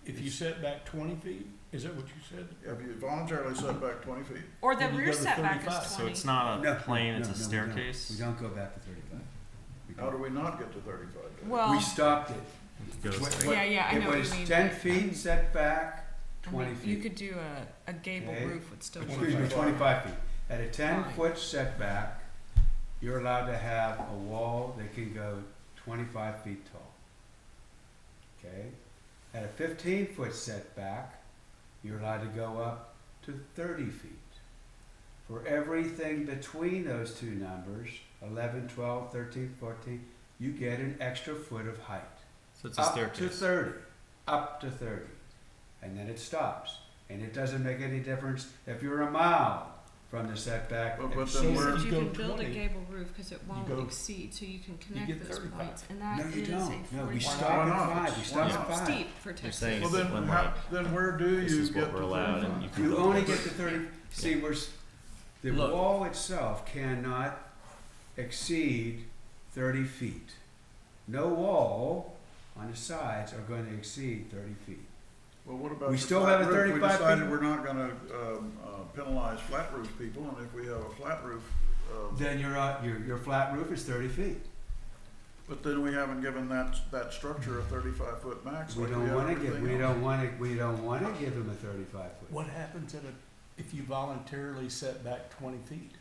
If you set back 20 feet, is that what you said? it? If you voluntarily set back 20 feet, Or the Then you rear go to setback 35. is So 20. it's not a No, plane, it's no, a no, staircase. We don't go back to 35. how do we not get to 35? Well, We stopped it. goes What- like, what- Yeah, I know what you mean. It was 10 feet setback, I 20 mean, feet. you could do a gable Okay. roof would still work. Excuse me, 25 feet. At a Fine. 10-foot setback, you're allowed to have a wall that can go 25 feet tall. Okay? At a 15-foot setback, you're allowed to go up to 30 feet. For everything between those two numbers, 11, 12, 13, 14, you get an extra foot of height. so it's a Up to staircase. 30, up to 30. And then it stops. And it doesn't make any difference if you're a mile from the setback. But then So where- if You go can build a 20, gable roof, cause it won't go- exceed, so you can get connect those 35. points, and that No, is you a don't. No, we 45. stop Why at not? 5. We Why stop not? at 5. Steep for You're Texas. saying Well, is then, when, how, like, then where do this you is get what we're to allowed, 35? and you can You build only like- get to 30, see, the Look. wall itself cannot exceed 30 feet. No wall on the sides are going to exceed 30 feet. Well, what about We the still flat have a roof? 35 We decided feet. we're not gonna, penalize flat roof people, and if we have a flat roof, Then your flat roof is 30 feet. but then we haven't given that structure a 35-foot max We like we don't have want to give, everything else. we don't want to give them a 35 foot. What happens if you voluntarily set back 20 feet?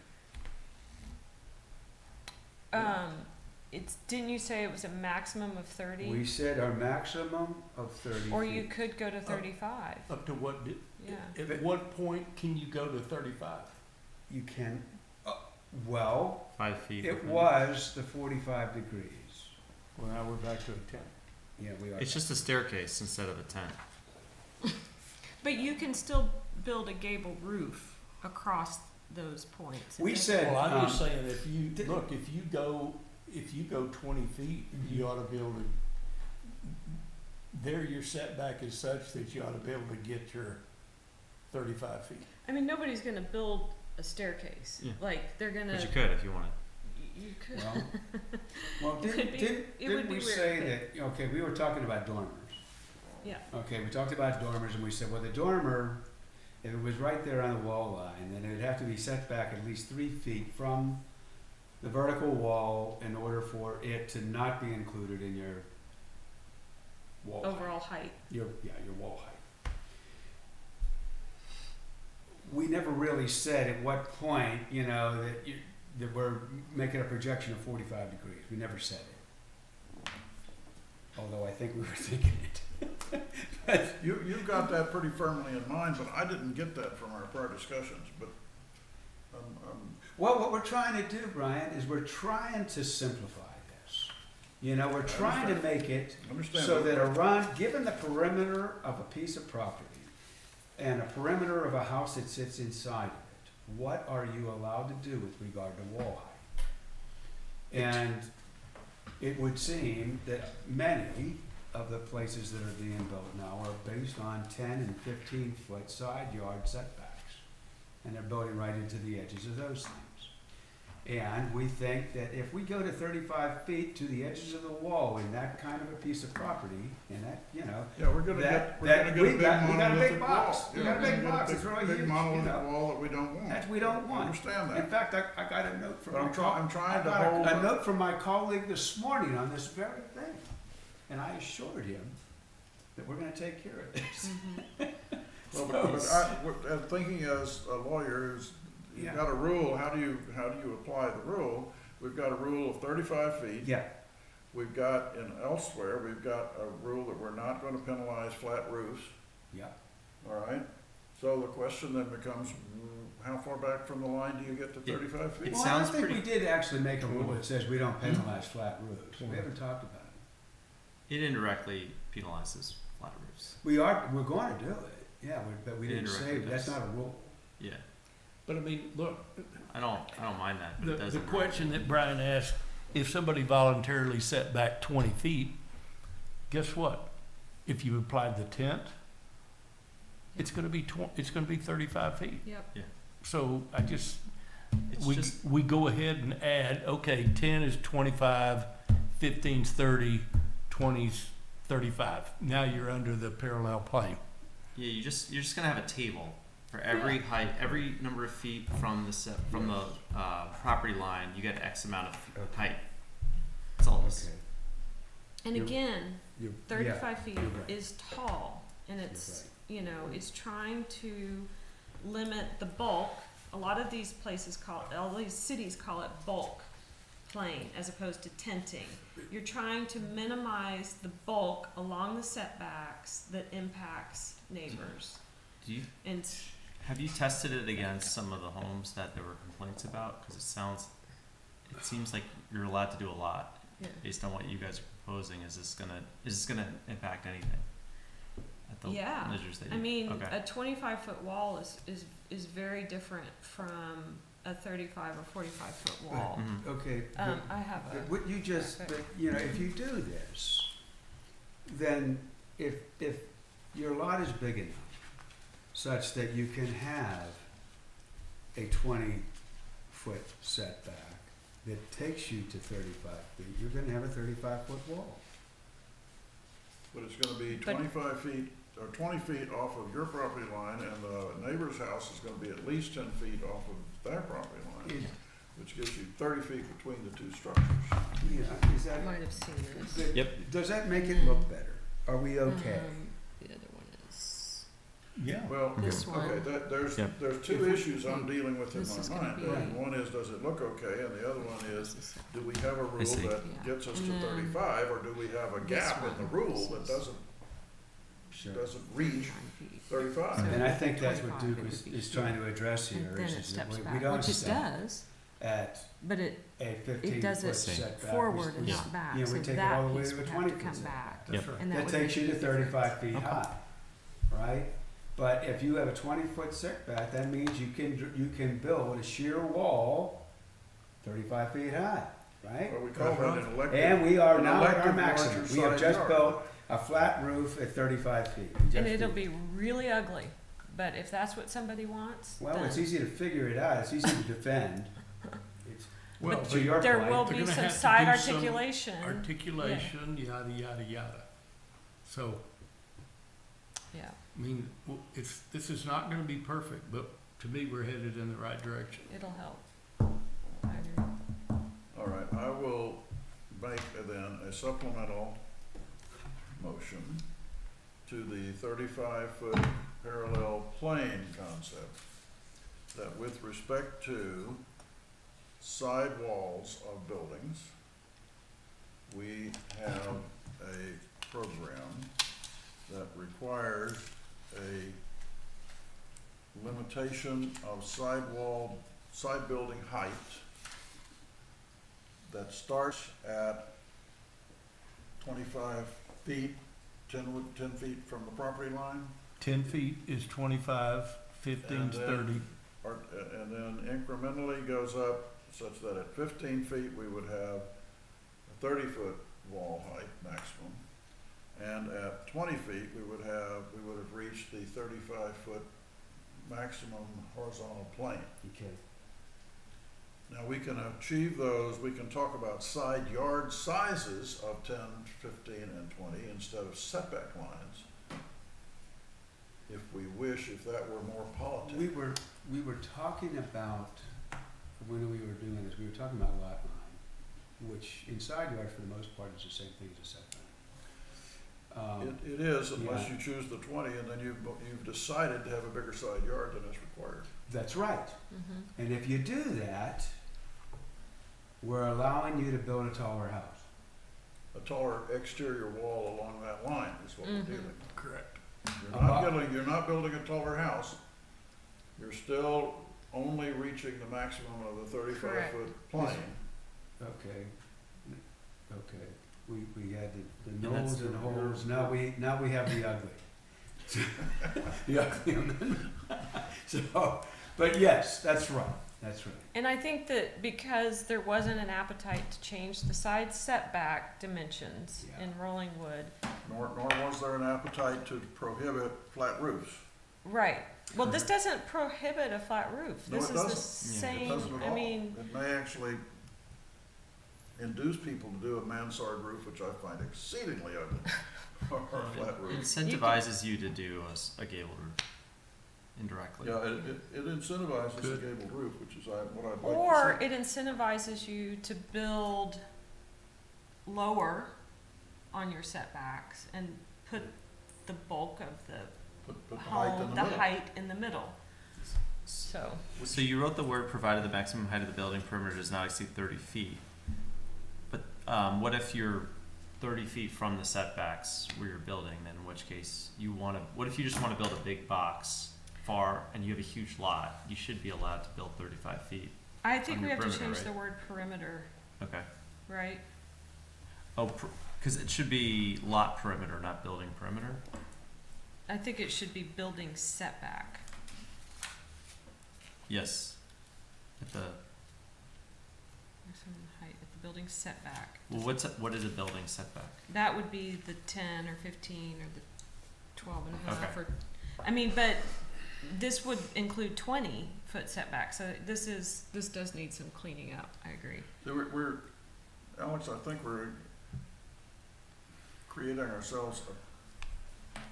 Didn't you say it was a maximum of 30? We said our maximum of 30 Or you feet. could go to 35. Up to what, Yeah. at what point can you go to 35? You can, well, 5 feet. it within- was the 45 degrees. Well, now we're back to a 10. Yeah, we are. It's just a staircase instead of a tent. But you can still build a gable roof across those points. We said, Well, I'm just um, saying, if you, did- look, if you go 20 feet, you ought to be able to, there your setback is such that you ought to be able to get your 35 feet. I mean, nobody's going to build a staircase. Yeah. Like, they're going to. But you could if you wanted. You could. well, It could be- didn't it would we be say weird. that, okay, we were talking about dormers. Yeah. Okay, we talked about dormers and we said, well, the dormer, if it was right there on the wall line, then it would have to be set back at least 3 feet from the vertical wall in order for it to not be included in your wall height. Overall height. Your wall height. We never really said at what point, that we're making a projection of 45 degrees. We never said it. Although I think we were thinking it. You've got that pretty firmly in mind, but I didn't get that from our prior discussions, but, Well, what we're trying to do, Brian, is we're trying to simplify this. We're trying to make it understand. so that given the perimeter of a piece of property and a perimeter of a house that sits inside of it, what are you allowed to do with regard to wall height? And it would seem that many of the places that are being built now are based on 10 and 15 foot side yard setbacks. And they're building right into the edges of those things. And we think that if we go to 35 feet to the edges of the wall in that kind of a piece of property, and that, Yeah, we're gonna get that a we big got a big monolithic box. wall. We Yeah, got a we're big gonna box. get It's really big huge, monolithic wall that we don't want. that we don't I want. understand In that. fact, I got a note from But I'm trying to I hold. got a note from my colleague this morning on this very thing. And I assured him that we're gonna take care of this. Well, but thinking as a lawyer, you've Yeah. got a rule, how do you apply the rule? We've got a rule of 35 feet. Yeah, We've got, elsewhere, we've got a rule that we're not gonna penalize flat roofs, yeah. all right? So the question then becomes, how far back from the line do you get to Yeah. 35 feet? It Well, sounds I think pretty- we did actually make a rule that says we don't penalize flat roofs. We haven't talked about it. It indirectly penalizes flat roofs. We're going to do it, yeah, but we didn't say, Indirectly that's does. not a rule. Yeah. But I mean, look, I don't mind that, but it the doesn't. question that Brian asked, if somebody voluntarily set back 20 feet, guess what? If you applied the tent, it's gonna be 35 feet. Yep. So It's just we go ahead and add, okay, 10 is 25, 15's 30, 20's 35. Now you're under the parallel plane. yeah. You're just gonna have a table for every height, every number of feet from the property line. You get X amount of height. That's all it is. And You're- again, You're- 35 feet you're right. is tall, and it's, you know, it's trying to limit the bulk. A lot of these places all these cities call it bulk plane as opposed to tenting. You're trying to minimize the bulk along the setbacks that impacts neighbors. Do you, And have you tested it against some of the homes that there were complaints about? Cause it seems like you're allowed to do a lot yeah. based on what you guys are proposing. Is this gonna impact anything? At the Yeah. measures that I you, mean, okay. a 25-foot wall is very different from a 35 or 45-foot wall. Mhm. Okay. I have a. What you just, graphic. but, you know, if you do this, then if your lot is big enough such that you can have a 20-foot setback that takes you to 35 feet, you're gonna have a 35-foot wall. But it's gonna be But- 25 feet, or 20 feet off of your property line, and the neighbor's house is gonna be at least 10 feet off of their property line, Is, which gives you 30 feet between the two structures. yeah, is that, Might have seen this. but Yep. does that make it look better? Are we okay? The other one is. Yeah. Well, This okay, one. there's Yep. two issues I'm dealing with in This is my gonna mind. be- And one is, does it look okay, and the other one is, do we have a rule see. that Yeah. gets us to And then 35, or do we have a this gap in the one. rule that Sure. doesn't reach 35? So- And I think that's what 25, Duke it is, would be is trying to address here, And then is it that steps we back, don't which it stop does, at but it a 15-foot does it setback. forward and We- not back, yeah, so we take it that all the way piece to a would have to 20-foot come setback. back. That's right. And that That would takes make you a to difference. 35 feet Okay. high, right? But if you have a 20-foot setback, that means you can build a sheer wall 35 feet high, right? Well, we call that an elective. And we are an now at our elective maximum. larger We have side just yard. built a flat roof at 35 feet. We And just it'll did. be really ugly, but if that's what somebody wants, Well, it's then easy to figure it out, it's easy to defend. It's, Well, to your there point, will they're be gonna some have to side do some articulation. articulation, yada, yada, yada. So, Yeah, I mean, this is not gonna be perfect, but to me, we're headed in the right direction. it'll help. I agree. All right, I will make then a supplemental motion to the 35-foot parallel plane concept, that with respect to side walls of buildings, we have a program that requires a limitation of side building height that starts at 25 feet, 10 feet from the property line, 10 feet is 25, 15's And then- 30. and then incrementally goes up such that at 15 feet, we would have a 30-foot wall height maximum. And at 20 feet, we would have reached the 35-foot maximum horizontal plane. okay. Now, we can achieve those, we can talk about side yard sizes of 10, 15, and 20 instead of setback lines, if we wish, if that were more politic. We were talking about, when we were doing this, we were talking about lot line, which in side yard for the most part is the same thing as a setback. It is unless yeah. you choose the 20 and then you've decided to have a bigger side yard than is required. That's right. Mm-hmm. And if you do that, we're allowing you to build a taller house. A taller exterior wall along that line is what we're Mhm. dealing with. Correct. You're not building a taller house. You're still only reaching the maximum of the 35-foot plane. Okay. Okay. We had the And that's nose and the- holes, now we have the ugly. The ugly amendment. So, but yes, that's right, that's right. And I think that because there wasn't an appetite to change the side setback dimensions Yeah. in Rollingwood, Nor was there an appetite to prohibit flat roofs. right, well, this doesn't prohibit a flat roof. No, This it is the doesn't. Yeah. It same, doesn't at I all. mean, It may actually induce people to do a mansard roof, which I find exceedingly ugly, or a flat It roof. incentivizes you to do a gabled roof indirectly. Yeah, it incentivizes a Good. gabled roof, which is what I'd like to see. or it incentivizes you to build lower on your setbacks and put the bulk of the Put the height in home, the the middle. height in the middle. So, So you wrote the word provided the maximum height of the building perimeter does not exceed 30 feet. But what if you're 30 feet from the setbacks where you're building? Then in which case what if you just want to build a big box far and you have a huge lot? You should be allowed to build 35 feet. I think On we your have to perimeter, change right? the word perimeter, Okay. right? Oh, because it should be lot perimeter, not building perimeter. I think it should be building setback. Yes. At the Maximum height at the building setback. well, what is a building setback? That would be the 10 or 15 or the 12 and a half Okay. or, I mean, but this would include 20-foot setback, so this does need some cleaning up, I agree. So Alex, I think we're creating ourselves a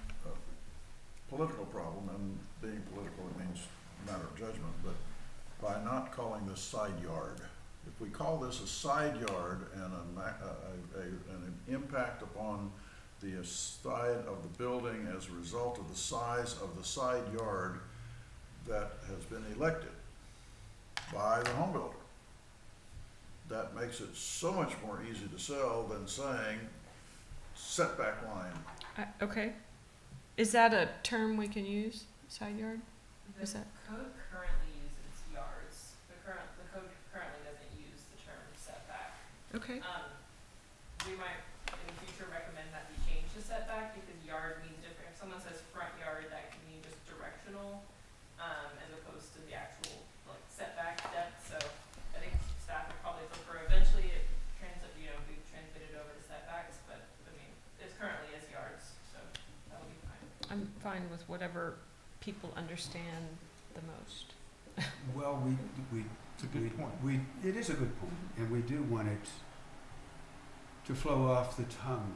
political problem, and being political, it means a matter of judgment, but by not calling this side yard. If we call this a side yard and an impact upon the side of the building as a result of the size of the side yard that has been elected by the home builder, that makes it so much more easy to sell than saying setback line. Okay. Is that a term we can use, side yard? The Is that- code currently uses yards. The code currently doesn't use the term setback. Okay. We might in the future recommend that we change the setback because yard means different. If someone says front yard, that can mean just directional, as opposed to the actual like setback depth. So I think staff would probably prefer eventually it be translated over to setbacks, but I mean, it's currently as yards, so that would be fine. I'm fine with whatever people understand the most. Well, It's a good point. it is a good point, and we do want it to flow off the tongue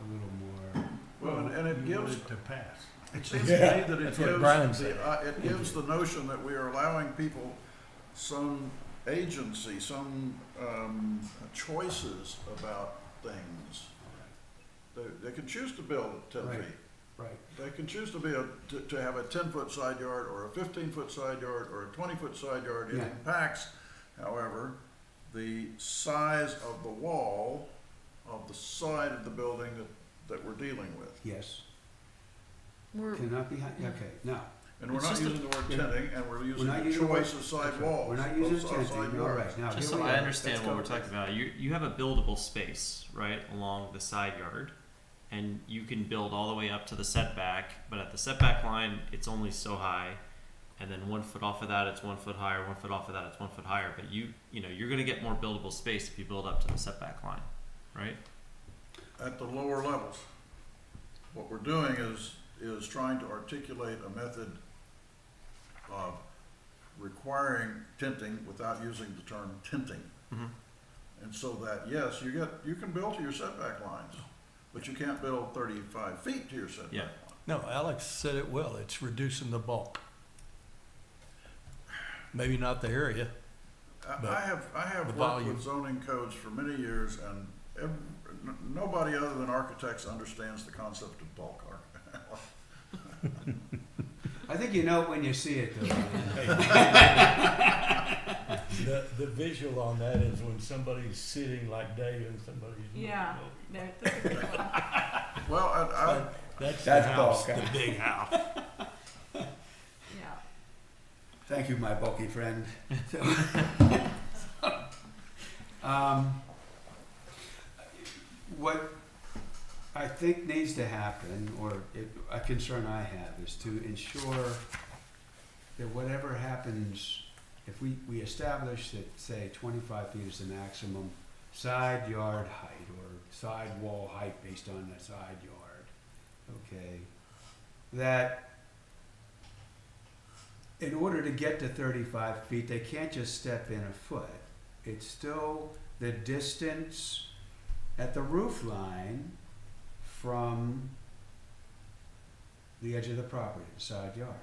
a little more. Well, and it You want gives, it to pass. it seems to me that it That's what Brian gives, said. it gives the notion that we are allowing people some agency, some choices about things. They can choose to build at 10 Right. feet. Right. They can choose to to have a 10-foot side yard, or a 15-foot side yard, or a 20-foot side yard. It Yeah. impacts, however, the size of the wall of the side of the building that we're dealing with. Yes. We're, Cannot be, okay, now, And we're It's not just a- using the word Yeah. tinting, and we're using not the using the word- choice of side that's right. walls. We're not using of tenting, side all yards. right, now, Just here so we I are. understand Let's what go. we're talking about, you have a buildable space, right, along the side yard, and you can build all the way up to the setback, but at the setback line, it's only so high, and then 1 foot off of that, it's 1 foot higher, 1 foot off of that, it's 1 foot higher, but you're gonna get more buildable space if you build up to the setback line, right? At the lower levels. What we're doing is trying to articulate a method of requiring tinting without using the term tinting. Mm-hmm. And so that, yes, you can build to your setback lines, but you can't build 35 feet to your setback Yeah. line. No, Alex said it well. It's reducing the bulk. Maybe not the area. But I have the worked volume. with zoning codes for many years, and nobody other than architects understands the concept of bulk. I think you know it when you see it, though. The visual on that is when somebody's sitting like Dave and somebody's. yeah, there, Well, That's That's the house, bulk, the big house. yeah. Thank you, my bulky friend. What I think needs to happen, or a concern I have, is to ensure that whatever happens, if we establish that, say, 25 feet is the maximum side yard height, or side wall height based on the side yard, okay, that in order to get to 35 feet, they can't just step in a foot. It's still the distance at the roof line from the edge of the property, the side yard.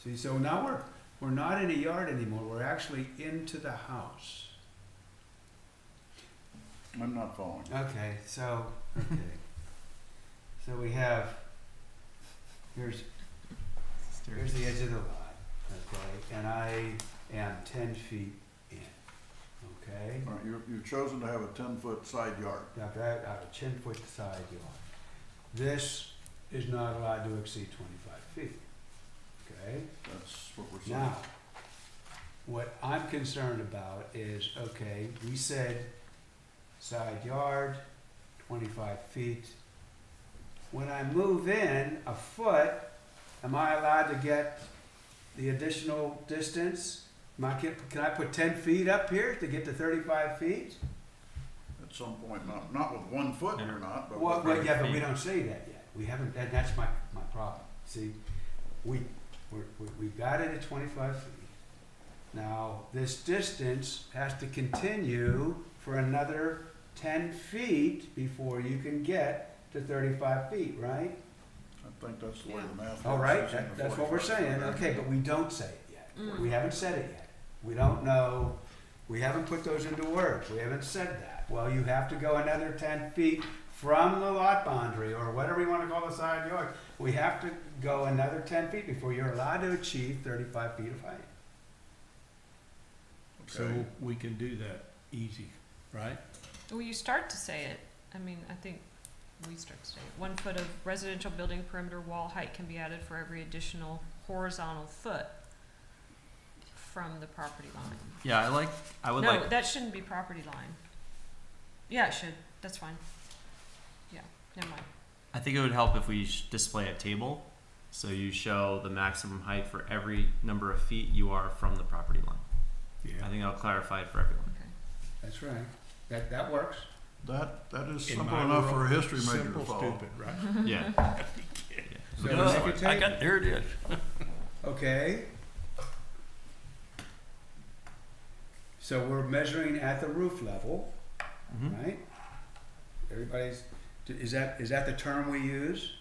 See, so now we're not in a yard anymore, we're actually into the house. I'm not following. Okay, so we have, here's the edge of the lot, okay, and I am 10 feet in, okay? All right, you've chosen to have a 10-foot side yard. Now, I have a 10-foot side yard. This is not allowed to exceed 25 feet, okay? That's what we're saying. Now, what I'm concerned about is, okay, we said side yard, 25 feet. When I move in a foot, am I allowed to get the additional distance? Can I put 10 feet up here to get to 35 feet? At some point, not with 1 foot or not, but Well, with yeah, but we don't say that yet. We haven't, that's my problem. See, we got it at 25 feet. Now, this distance has to continue for another 10 feet before you can get to 35 feet, right? I think that's the way the math works. All right, using the that's what we're 45 saying, foot. okay, but we don't say it yet. Mm. We haven't said it yet. We don't know, we haven't put those into words, we haven't said that. Well, you have to go another 10 feet from the lot boundary, or whatever you wanna call the side yard. We have to go another 10 feet before you're allowed to achieve 35 feet of height. So Okay. we can do that easy, right? Well, you start to say it. I mean, I think we start to say it. 1 foot of residential building perimeter wall height can be added for every additional horizontal foot from the property line. Yeah, I would No, like, that shouldn't be property line. Yeah, it should. That's fine. Yeah, never mind. I think it would help if we display a table. So you show the maximum height for every number of feet you are from the property line. Yeah. I think that'll clarify it for everyone. Okay. That's right. That works. That is In simple my enough for a world, history major to simple, follow. stupid, right? Yeah. So we make a I table. got, there it is. Okay. So we're measuring at the roof level, Mhm. right? Everybody's, is that the term we use?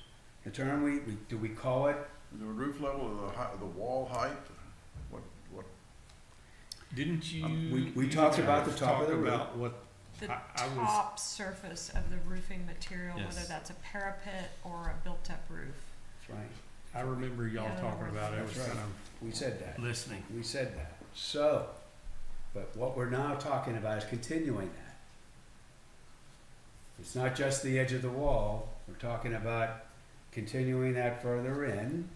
The term do we call it? The roof level of the wall height, what, Didn't you? we you talked about the guys top of talk the roof. about what The I was, top surface of the roofing material, Yes. whether that's a parapet or a built-up roof. That's right. I remember y'all Yeah, talking about it. I was that's right. kind We said that. of listening. We said that. So, but what we're now talking about is continuing that. It's not just the edge of the wall. We're talking about continuing that further in.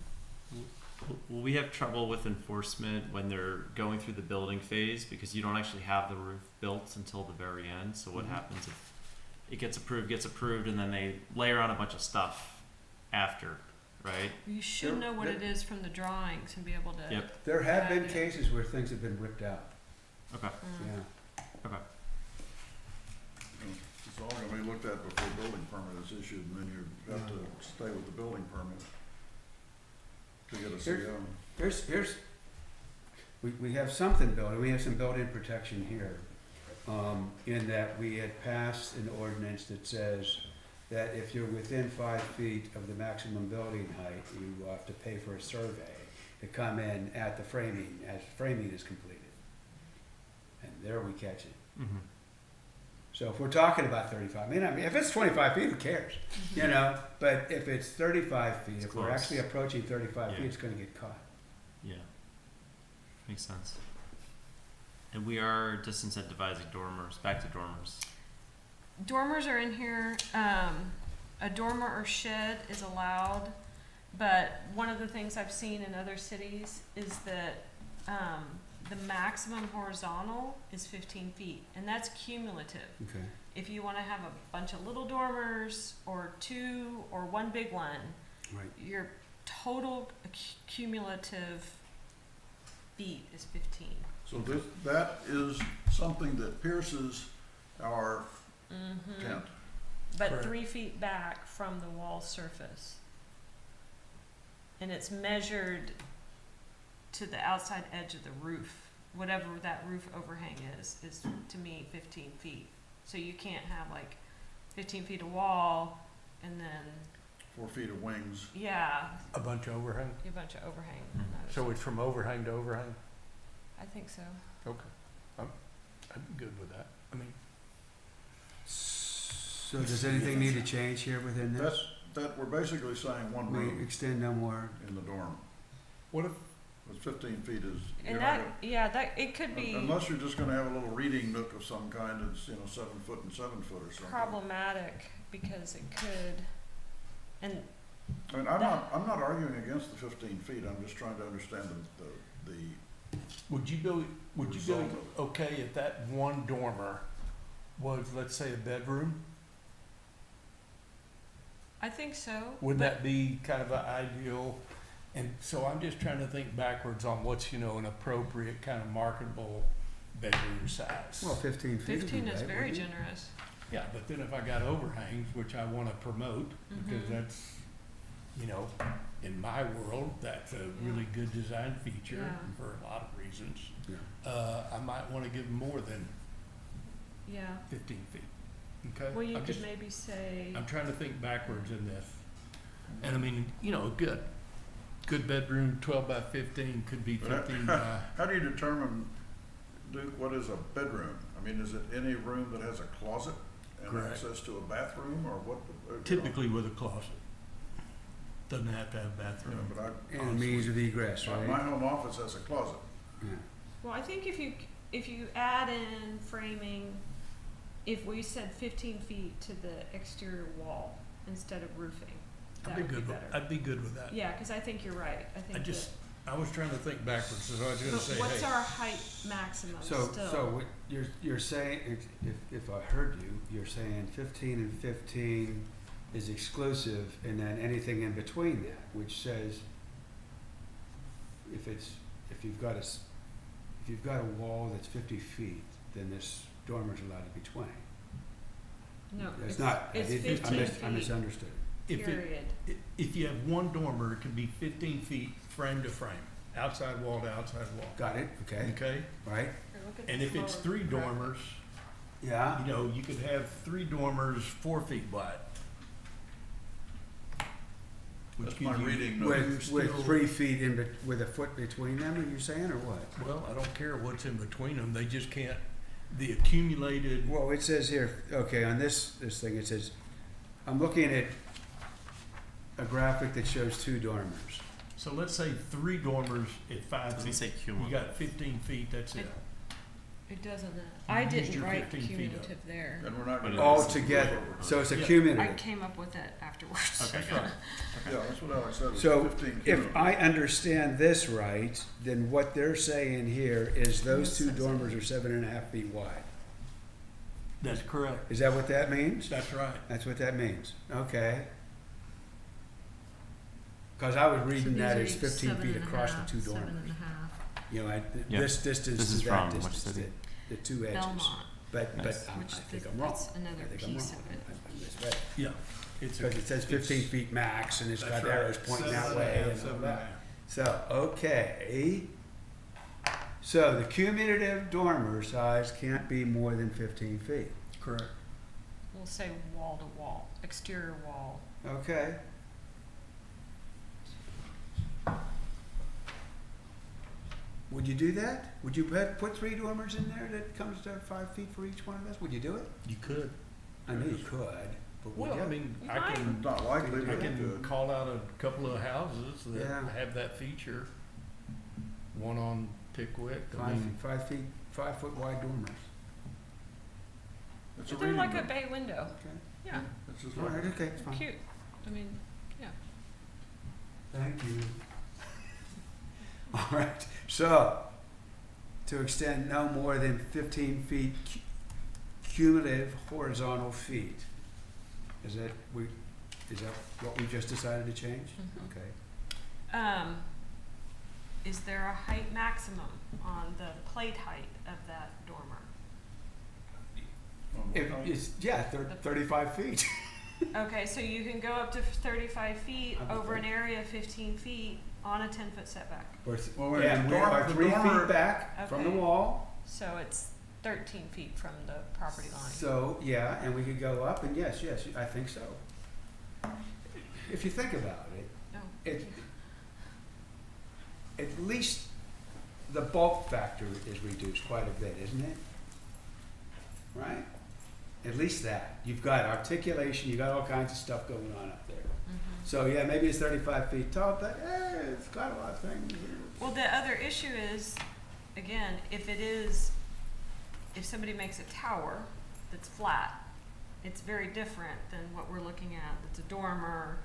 Will we have trouble with enforcement when they're going through the building phase because you don't actually have the roof built until the very end? So what Mhm. happens if it gets approved, and then they layer on a bunch of stuff after, right? You should There- know what there- it is from the drawings and be able to. Yep. There have been Got it. cases where things have been ripped out. Okay. Mm. Yeah. it's all gonna be looked at before building permit is issued, and then you have to stay with the building permit to get a CO. Here's, we have something built, we have some built-in protection here. In that we had passed an ordinance that says that if you're within 5 feet of the maximum building height, you have to pay for a survey to come in at the framing, as framing is completed. And there we catch it. Mm-hmm. So if we're talking about 35, I mean, if it's 25 feet, who cares? You know, but if it's 35 feet, It's if we're close. actually approaching 35 feet, Yeah. it's gonna get caught. Yeah. Makes sense. And we are disincentivizing dormers. Back to dormers. Dormers are in here. A dormer or shed is allowed, but one of the things I've seen in other cities is that the maximum horizontal is 15 feet, and that's cumulative. Okay. If you want to have a bunch of little dormers or 2 or 1 big one, Right. your total cumulative feet is 15. So that is something that pierces our Mm-hmm. tent. But Correct. 3 feet back from the wall surface. And it's measured to the outside edge of the roof. Whatever that roof overhang is to me 15 feet. So you can't have like 15 feet of wall and then, 4 feet of wings. yeah, A bunch of overhang. a bunch of overhang. Mhm. on the other So side. it's from overhang to overhang? I think so. Okay. I'm good with that. I mean, So does anything need to change here within this? That, we're basically saying one We room extend no more, in the dorm. What if, It's 15 feet is. you're And not that, yeah, that, it could gonna- be Unless you're just gonna have a little reading nook of some kind that's, 7 foot and 7 foot or something. problematic because it could, and I mean, I'm not arguing against the 15 feet, I'm just trying to understand the would you go result of it. okay if that one dormer was, let's say, a bedroom? I think so. Would but- that be kind of an ideal? And so I'm just trying to think backwards on what's, an appropriate kind of marketable bedroom size. well, 15 feet would be 15 is right, very wouldn't it? generous. Yeah, but then if I got overhangs, which I want to promote, because Mhm. that's, in my world, that's a really good design feature Yeah. for a lot of reasons. Yeah. I might want to give more than Yeah. 15 feet. Okay? Well, you I'm could just- maybe say, I'm trying to think backwards in this. And I mean, good bedroom, 12 by 15 could be 15 by, How do you determine, Duke, what is a bedroom? I mean, is it any room that has a closet and Correct. access to a bathroom, or what? typically with a closet. Doesn't have to have a Yeah, bathroom. but I. And means of egress, My right? home office has a closet. Yeah. well, I think if you add in framing, if we said 15 feet to the exterior wall instead of roofing, that would be better. I'd be good with that. Yeah, because I think you're right. I think I was trying to think backwards, so I was gonna but say, what's hey, our height maximum So, still? so what you're saying, if I heard you, you're saying 15 and 15 is exclusive, and then anything in between that, which says if you've got a wall that's 50 feet, then this dormer's allowed to be 20. No, It's not. It's I 15 I misunderstood. period. if you have one dormer, it can be 15 feet frame to frame, outside wall to outside wall. Got it, okay, Okay? right? Here, look at And this if it's lower 3 graphic. dormers, Yeah, you could have 3 dormers 4 feet wide. Which That's my gives you- reading nook. with still- 3 feet with a foot between them, are you saying, or what? Well, I don't care what's in between them, they just can't, the accumulated, Well, it says here, okay, on this thing, it says, I'm looking at a graphic that shows 2 dormers. so let's say 3 dormers at 5 Does he feet. say You cumulative? got 15 feet, that's it. It doesn't. I used didn't your write 15 feet up. cumulative there. And we're not But gonna. it All is. together, so it's a Yeah. I cumulative. came up with it afterwards. Okay. That's right. Yeah, that's what Alex said, it's So 15 if cumulative. I understand this right, then what they're saying here is those Yes, 2 that's dormers are 7.5 feet wide. That's correct. Is that what that means? That's right. That's what that means, okay. Cause I was reading that as 15 feet across the 2 dormers. 7.5. Yeah. This distance This is is that from which distance, city? the 2 edges. Belmont, But Nice. I which think I'm wrong. that's another I think I'm piece wrong. of it. I misread it. Yeah. It's a- Because it says 15 it's- feet max, and it's that's got right. arrows pointing that 7.5, way and all 7.5. that. So, okay. So the cumulative dormer size can't be more than 15 feet. Correct. We'll say wall to wall, exterior wall. Okay. Would you do that? Would you put 3 dormers in there that comes to 5 feet for each one of us? Would you do it? You could. I know you could, but would Well, you? I mean, You I might. can, It's not likely, I but it can could. call out a couple of houses that Yeah. have that feature. One on Pickwick, I 5 mean, feet, 5 feet, 5 foot wide dormers. It's a They're reading like a nook. bay window. Okay. Yeah, It's just All like, right, okay, it's fine. cute. I mean, yeah. Thank you. All right, so, to extend no more than 15 feet cumulative horizontal feet. Is that what we just decided to change? Mhm. Okay. Is there a height maximum on the plate height of that dormer? If it's, yeah, 35 feet. Okay, so you can go up to 35 feet I would over an think. area of 15 feet on a 10-foot setback. Well, wait, And we are the 3 dormer- feet back from the Okay. wall. So it's 13 feet from the property line. So, yeah, and we could go up, and yes, I think so. If you think about it, No. it, at least the bulk factor is reduced quite a bit, isn't it? Right? At least that. You've got articulation, you've got all kinds of stuff going on up there. Mhm. So, yeah, maybe it's 35 feet tall, but, it's got a lot of things. Well, the other issue is, again, if somebody makes a tower that's flat, it's very different than what we're looking at. It's a dormer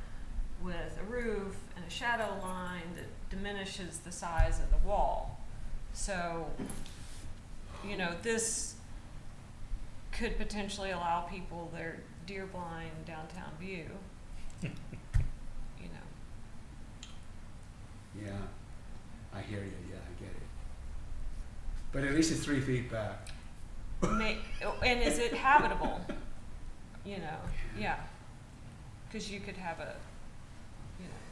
with a roof and a shadow line that diminishes the size of the wall. So, you know, this could potentially allow people their deer blind downtown view. You know, Yeah, I hear you, yeah, I get it. But at least it's 3 feet back. and is it habitable? You know, yeah, because you could have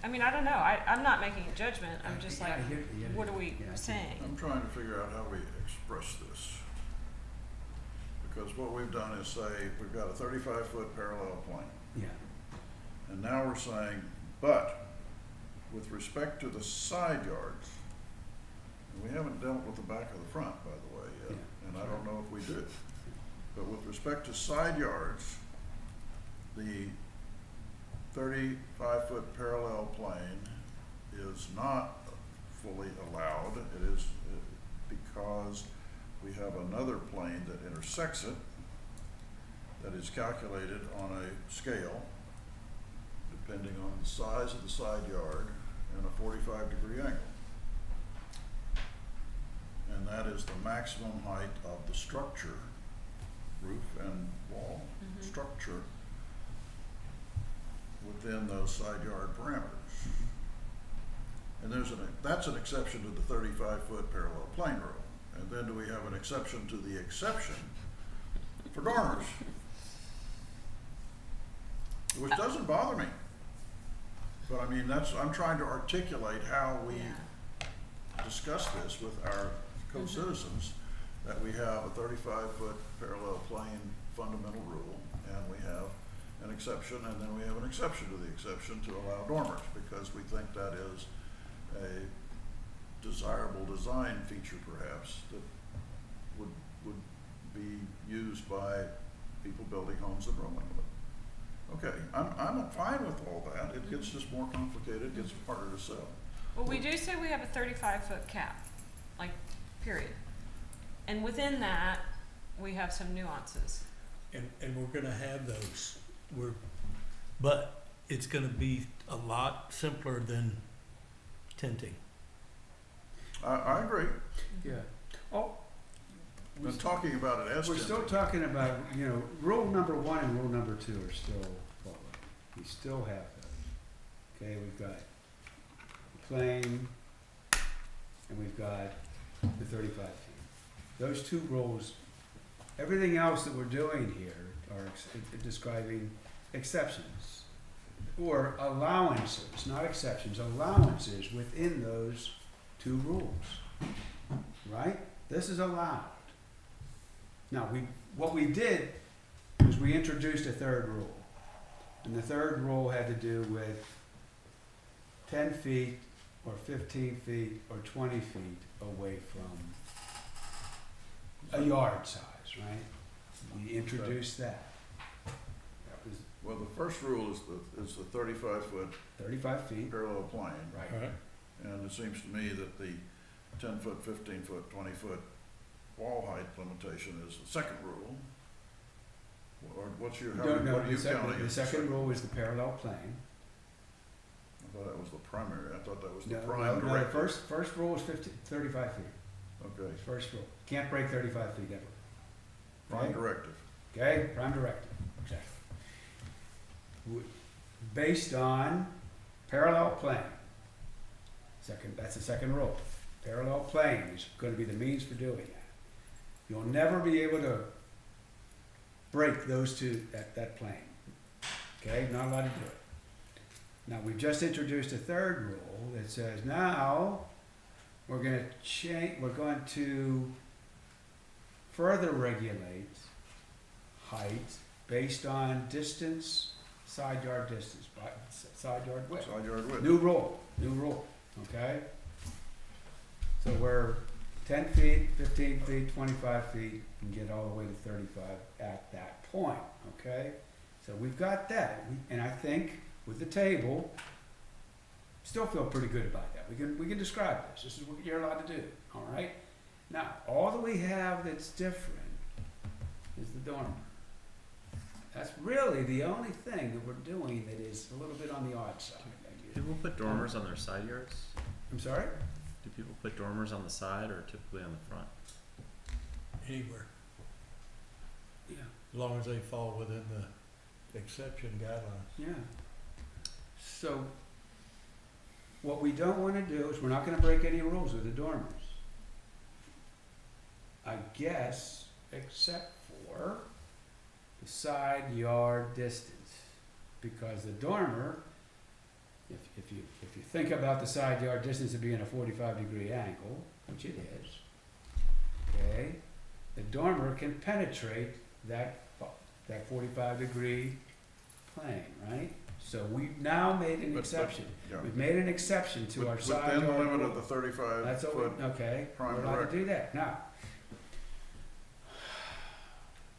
I mean, I don't know. I'm not making a judgment. I'm just Yeah, like, I hear you, yeah, what are we yeah. saying? I'm trying to figure out how we express this. Because what we've done is say, we've got a 35-foot parallel plane. Yeah, And now we're saying, but with respect to the side yards, and we haven't dealt with the back of the front, by the way, yet, Yeah. and I don't know if we do. But with respect to side yards, the 35-foot parallel plane is not fully allowed. It is because we have another plane that intersects it that is calculated on a scale depending on the size of the side yard and a 45-degree angle. And that is the maximum height of the structure, roof and wall Mhm. structure within those side yard parameters. And that's an exception to the 35-foot parallel plane rule. And then do we have an exception to the exception for dormers? Which doesn't bother me. But I mean, I'm trying to articulate how we Yeah. discuss this with our co-citizens, that we have a 35-foot parallel plane fundamental rule, and we have an exception, and then we have an exception to the exception to allow dormers, because we think that is a desirable design feature perhaps that would be used by people building homes in Rolling with. Okay, I'm fine with all that. It gets just more complicated, gets harder to sell. Well, we do say we have a 35-foot cap, like, period. And within that, we have some nuances. And we're gonna have those. But it's gonna be a lot simpler than tenting. I agree. yeah. Oh, And talking about it as we're still tenting. talking about, rule number 1 and rule number 2 are still followed. We still have those. Okay, we've got the plane, and we've got the 35 feet. Those two rules, everything else that we're doing here are describing exceptions. Or allowances, not exceptions, allowances within those two rules. Right? This is allowed. Now, what we did was we introduced a third rule. And the third rule had to do with 10 feet or 15 feet or 20 feet away from a yard size, right? We introduced that. That was Well, the first rule is the 35-foot 35 feet, parallel plane. right? And it seems to me that the 10-foot, 15-foot, 20-foot wall height limitation is the second rule. Or what's your, what are you counting? The as second rule is the parallel plane. I thought that was the primary, I thought that was the No, prime the directive. first rule is 35 feet. Okay, First rule. Can't break 35 feet ever. prime Okay? directive. Okay, prime directive, exactly. Based on parallel plane. That's the second rule. Parallel plane is gonna be the means for doing that. You'll never be able to break those two, that plane. Okay, not allowed to do it. Now, we've just introduced a third rule that says now we're going to further regulate height based on distance, side yard distance, side yard width. Side yard width. New rule, okay? So we're 10 feet, 15 feet, 25 feet, and get all the way to 35 at that point, okay? So we've got that, and I think with the table, still feel pretty good about that. We can describe this is what you're allowed to do, all right? Now, all that we have that's different is the dormer. That's really the only thing that we're doing that is a little bit on the odd side, I guess. People put dormers on their side yards? I'm sorry? Do people put dormers on the side or typically on the front? Anywhere, Yeah. as long as they fall within the exception guidelines. Yeah. So, what we don't wanna do is, we're not gonna break any rules with the dormers. I guess, except for the side yard distance. Because the dormer, if you think about the side yard distance of being a 45-degree angle, which it is, okay, the dormer can penetrate that 45-degree plane, right? So we've now made an But- exception. Yeah. We've made an exception to our side yard. Within the limit rule. of the 35 That's foot. what, okay, prime we're allowed to directive. do that. Now,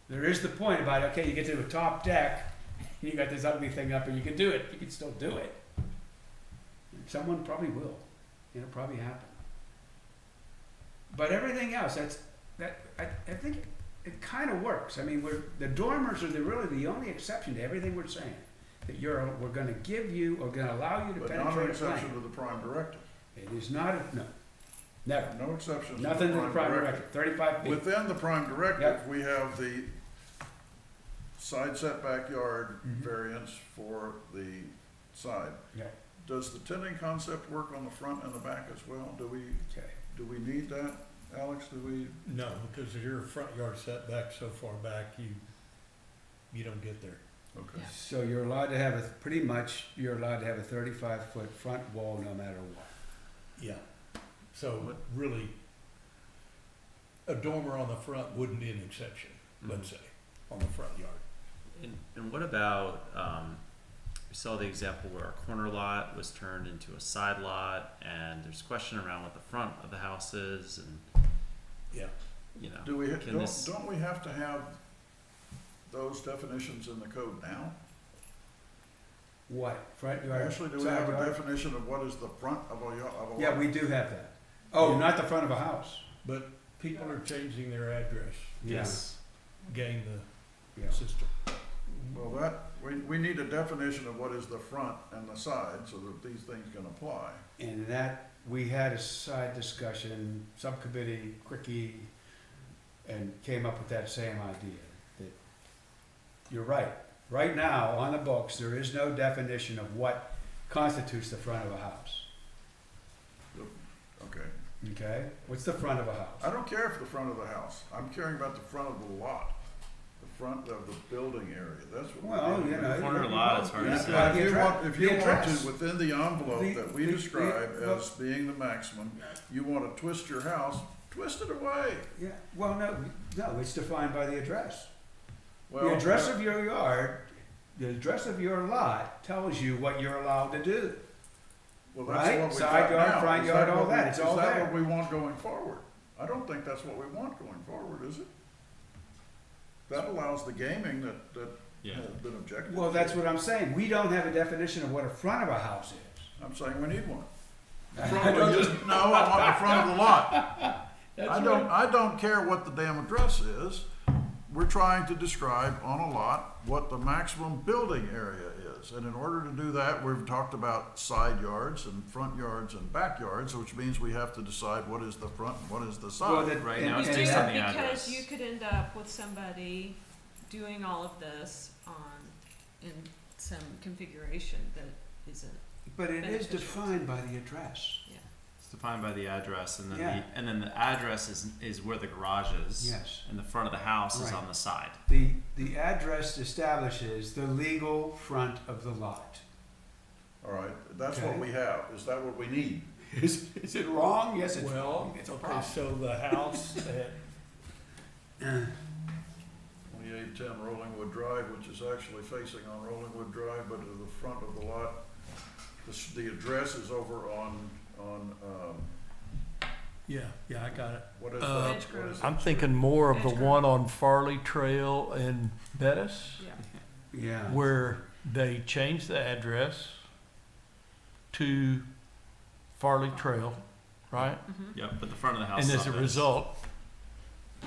there is the point about, okay, you get to the top deck, you got this ugly thing up, and you can do it, you can still do it. Someone probably will, it'll probably happen. But everything else, I think it kind of works. I mean, the dormers are really the only exception to everything we're saying. That we're gonna give you, or gonna allow you to But not an penetrate a exception plane. to the prime directive. It is not, no, never. No exceptions Nothing to the prime directive, 35 feet. Within the prime directive, Yep. we have the side setback yard Mhm. variance for the side. Yeah, Does the tinting concept work on the front and the back as well? Do okay. we need that, Alex? Do we? No, because your front yard setback so far back, you don't get there. Okay. Yeah. So you're allowed to have you're allowed to have a 35-foot front wall no matter what. Yeah, so What- really, a dormer on the front wouldn't be an exception, let's say, on the front yard. And what about, we saw the example where a corner lot was turned into a side lot, and there's question around what the front of the house is, and, Yeah, you know. Do we, Can this- don't we have to have those definitions in the code now? What, front yard, Actually, do we side have a yard? definition of what is the front of a lot? Yeah, we do have that. Oh, Yeah. not the front of a house. but people are changing their address, Yes. gain Yeah. the system. Well, we need a definition of what is the front and the side so that these things can apply. And that, we had a side discussion, subcommittee, quickie, and came up with that same idea, that you're right. Right now, on the books, there is no definition of what constitutes the front of a house, Okay. okay? What's the front of a house? I don't care if the front of the house. I'm caring about the front of the lot, the front of the building area. That's what. Well, we're you know. Corner lot, it's hard to Yeah, say. but If you want, if you the want address. to, within the envelope The- that we the- describe the- as being the maximum, you wanna twist your house, twist it away. Yeah, well, no, it's defined by the address. The Well, address of your yard, the address of your lot tells you what you're allowed to do. well, right? that's what we Side got yard, now. front Is yard, all what we- that. It's all Is that there. what we want going forward? I don't think that's what we want going forward, is it? That allows the gaming that Yeah. has been objected to. Well, that's what I'm saying. We don't have a definition of what a front of a house is. I'm saying we need one. I No, I want the front of the lot. I don't care what the damn address is. We're trying to describe on a lot what the maximum building area is. And in order to do that, we've talked about side yards and front yards and backyards, which means we have to decide what is the front and what is the Well, side. that- Right and- now it's and based that- on the address. Because you could end up with somebody doing all of this in some configuration that isn't, But it is beneficial. defined by the address. It's defined by the address, and then Yeah. the address is where the garage is. Yes. And the front of the house is Right. on the side. The address establishes the legal front of the lot. All right, that's what Okay. we have. Is that what we need? Is it wrong? Yes, it's Well, wrong. It's a okay, problem. so the house at 2810 Rollingwood Drive, which is actually facing on Rollingwood Drive, but to the front of the lot. The address is over on Yeah, I got it. What is Uh, that? What is I'm it? thinking more of the Edgegrove. one on Farley Trail in Bettis, Yeah. Yeah. where they changed the address to Farley Trail, right? Mm-hmm. Yep, but the front of the house. And is as a on this. result,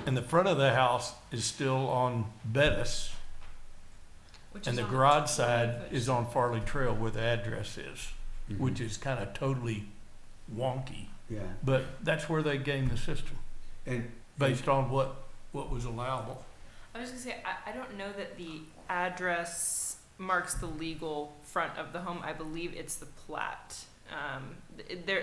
and the front of the house is still on Bettis, and the garage side is on Farley Trail where the address is, Mhm. which is kind of totally wonky. Yeah, But that's where they gamed the system, and. based on what was allowable. I was just gonna say, I don't know that the address marks the legal front of the home. I believe it's the plat.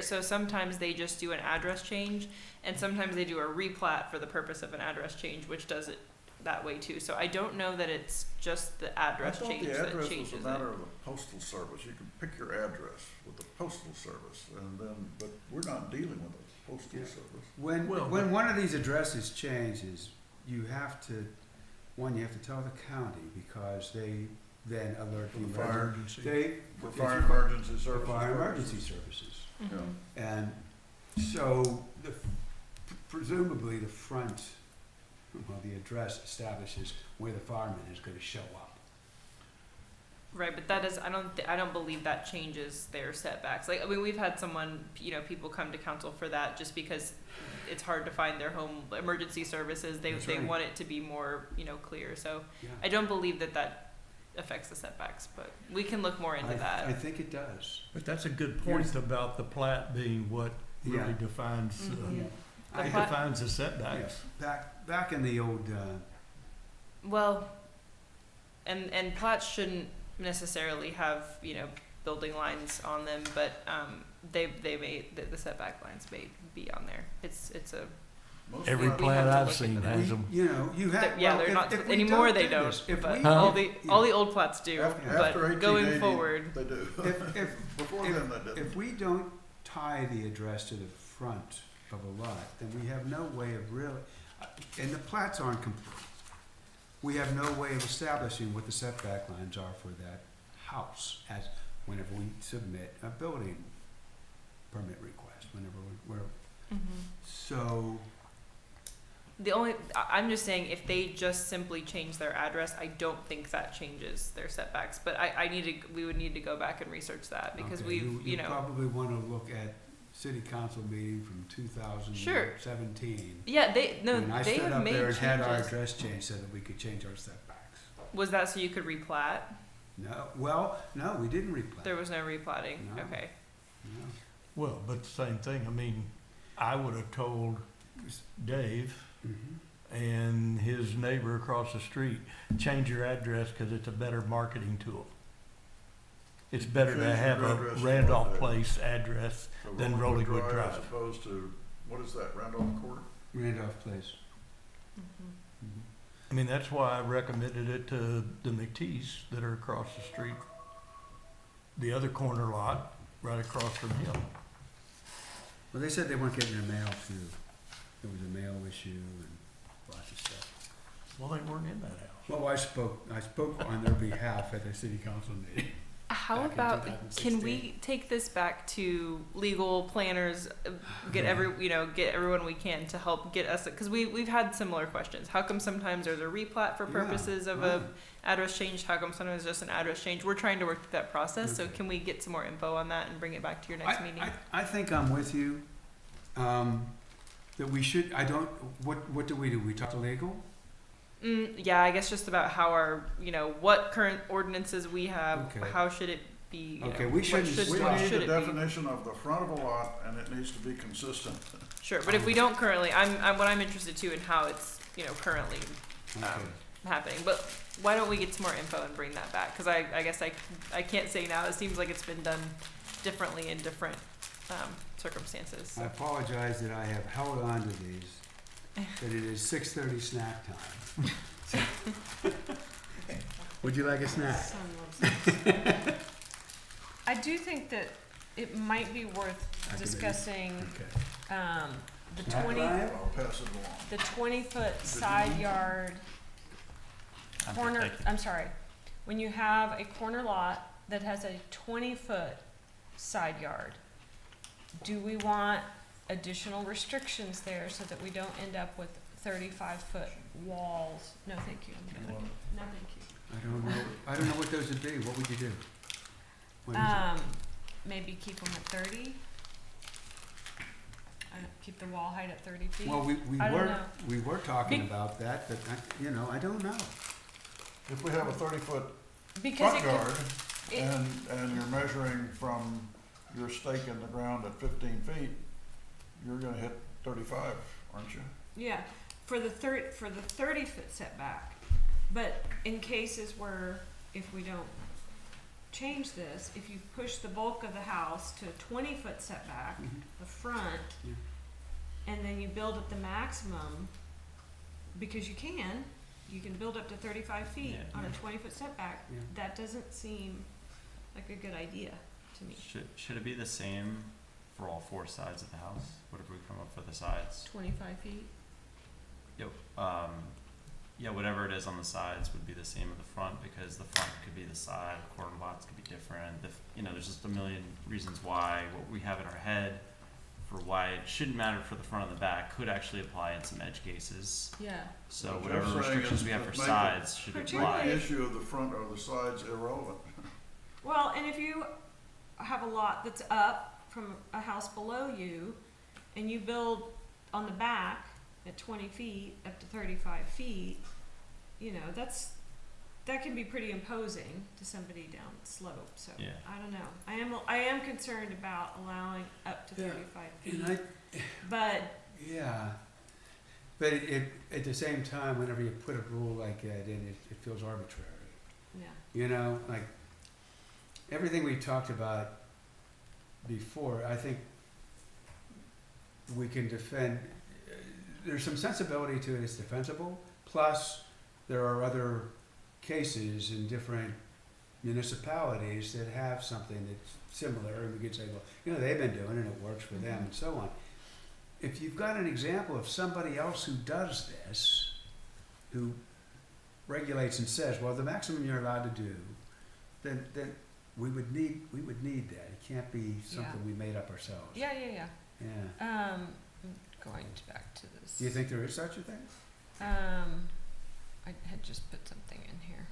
So sometimes they just do an address change, and sometimes they do a replat for the purpose of an address change, which does it that way too. So I don't know that it's just the address change I thought the that address changes was it. a matter of the postal service. You can pick your address with the postal service, and then, but we're not dealing with the postal Yeah. service. When, Well, when one of these addresses changes, you have to tell the county, because they then alert For the the fire. emergency. They, For It's fire a- emergency for services. fire purposes. emergency services. Mhm. And so presumably the front, well, the address establishes where the fireman is gonna show up. Right, but that is, I don't believe that changes their setbacks. Like, I mean, we've had someone, people come to council for that just because it's hard to find their home emergency services. They That's right. want it to be more, clear. So Yeah. I don't believe that affects the setbacks, but we can look more into I that. think it does. But that's a good point about the plat being what really Yeah. defines, Mhm. The I- plat- defines the Yes, setbacks. back in the old, Well, and plats shouldn't necessarily have, building lines on them, but they may, the setback lines may be on there. It's a Most Every flats- We have plat to I've look seen into that. has them. you know, you have, yeah, well, they're if- not if we anymore. They do don't. this, if But we- all the old plats do. After But 1880, going forward, They do. If, Before then, they didn't. if we don't tie the address to the front of a lot, then we have no way of really, and the plats aren't complete. We have no way of establishing what the setback lines are for that house as, whenever we submit a building permit request, whenever we're, so, I'm just saying, if they just simply change their address, I don't think that changes their setbacks. But we would need to go back and research that because okay, we've, you probably wanna look at city council meeting from 2017. yeah, they When I have stood up made there and had our changes. address changed so that we could change our setbacks. Was that so you could replat? No, well, no, we didn't replat. There was no replatting. No. Okay. No. Well, but the same thing, I mean, I would have told Dave Mhm. and his neighbor across the street, change your address because it's a better marketing tool. It's better Change to your have a address to Randolph what, Place address. So Then Rolling Rollywood As Drive. opposed to, what is that, Randolph Court? Randolph Place. Mm-hmm. Mhm. I mean, that's why I recommended it to the McTees that are across the street. The other corner lot, right across from him. Well, they said they weren't getting their mail too. There was a mail issue and lots of stuff. Well, they weren't in that house. Well, I spoke on their behalf at the city council meeting. How Back in about, can 2016. we take this back to legal planners, get everyone we can to help get us, because we've had similar questions. How come sometimes there's a replat for Yeah, purposes of right. a address change? How come sometimes just an address change? We're trying to work through that process, so Okay. can we get some more info on that and bring it back to your next meeting? I think I'm with you, that we should, what do? We talk to legal? Yeah, I guess just about how our, what current ordinances we have, Okay. how should it be, Okay, we what shouldn't should, We Well, what need should the it be? definition of the front of a lot, and it needs to be consistent. Sure, but if we don't currently, I'm interested too in how it's, currently Okay. happening. But why don't we get some more info and bring that back? Because I guess I can't say now. It seems like it's been done differently in different circumstances. I apologize that I have held on to these, that it is 6:30 snack time. Would you like a snack? I do think that it might be worth Academic. discussing, Okay. the Snack 20, time? I'll pass it along. the 20-foot side yard corner, I'm sorry, when you have a corner lot that has a 20-foot side yard, do we want additional restrictions there so that we don't end up with 35-foot walls. No, thank you. I'm good. No, thank you. I don't know what those would be. What would you do? What is it? Maybe keep them at 30. Keep the wall height at 30 feet. Well, I don't know. we were talking Be- about that, but I don't know. If we have a 30-foot Because front it yard, could, and you're measuring from your stake in the ground at 15 feet, you're gonna hit 35, aren't you? yeah, for the 30-foot setback. But in cases where if we don't change this, if you push the bulk of the house to a 20-foot setback, Mhm. the front, Yeah. and then you build at the maximum, because you can build up to 35 feet Yeah. on a 20-foot setback. Yeah. That doesn't seem like a good idea to me. Should it be the same for all four sides of the house? What if we come up for the sides? 25 feet? Yep. Yeah, whatever it is on the sides would be the same at the front, because the front could be the side, the corner lots could be different. There's just a million reasons why what we have in our head for why it shouldn't matter for the front and the back could actually apply in some edge cases. Yeah. So What whatever Jeff's saying restrictions is we have to for make it- sides should Particularly- Make apply. the issue of the front or the sides irrelevant. Well, and if you have a lot that's up from a house below you, and you build on the back at 20 feet up to 35 feet, that can be pretty imposing to somebody down the slope. So Yeah. I don't know. I am concerned about allowing up to Yeah, 35 feet. And But yeah, but it at the same time, whenever you put a rule like that in, it feels arbitrary. yeah, Like everything we talked about before, I think we can defend. There's some sensibility to it; it's defensible. Plus, there are other cases in different municipalities that have something that's similar, and we could say, well, they've been doing it, and it works for them, and so on. If you've got an example of somebody else who does this, who regulates and says, well, the maximum you're allowed to do, then we would need that. It can't be something we made up ourselves. yeah. Yeah. I'm going back to this. Do you think there is such a thing? I had just put something in here.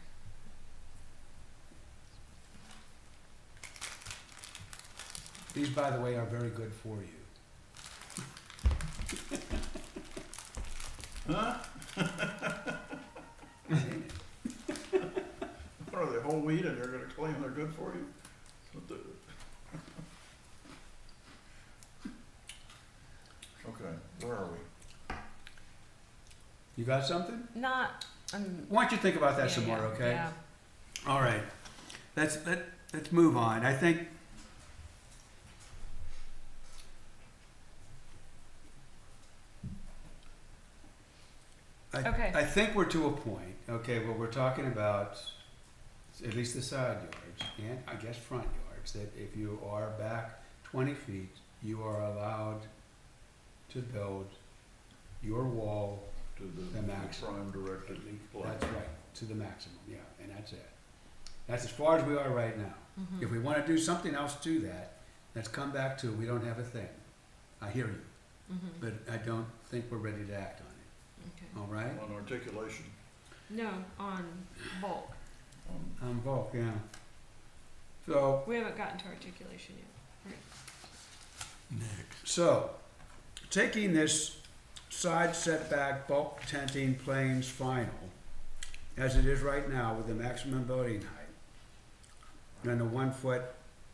These, by the way, are very good for you. Huh? What are they, whole wheat, and you're gonna claim they're good for you? What the- Okay, where are we? You got something? Not. Why don't you think about that Yeah, some more, yeah, okay? Yeah. All right. Let's move on. I think Okay. I think we're to a point, okay, where we're talking about at least the side yards and I guess front yards, that if you are back 20 feet, you are allowed to build your wall, To The the maximum. prime directive. that's right, to the maximum, yeah, and that's it. That's as far as we are right now. Mm-hmm. If we want to do something else to that, let's come back to, we don't have a thing. I hear you, Mm-hmm. but I don't think we're ready to act on it, Okay. all right? On articulation. No, on bulk. On bulk, yeah. So, We haven't gotten to articulation yet. Next. so, taking this side setback bulk tenting plains final, as it is right now with the maximum building height, and the 1 foot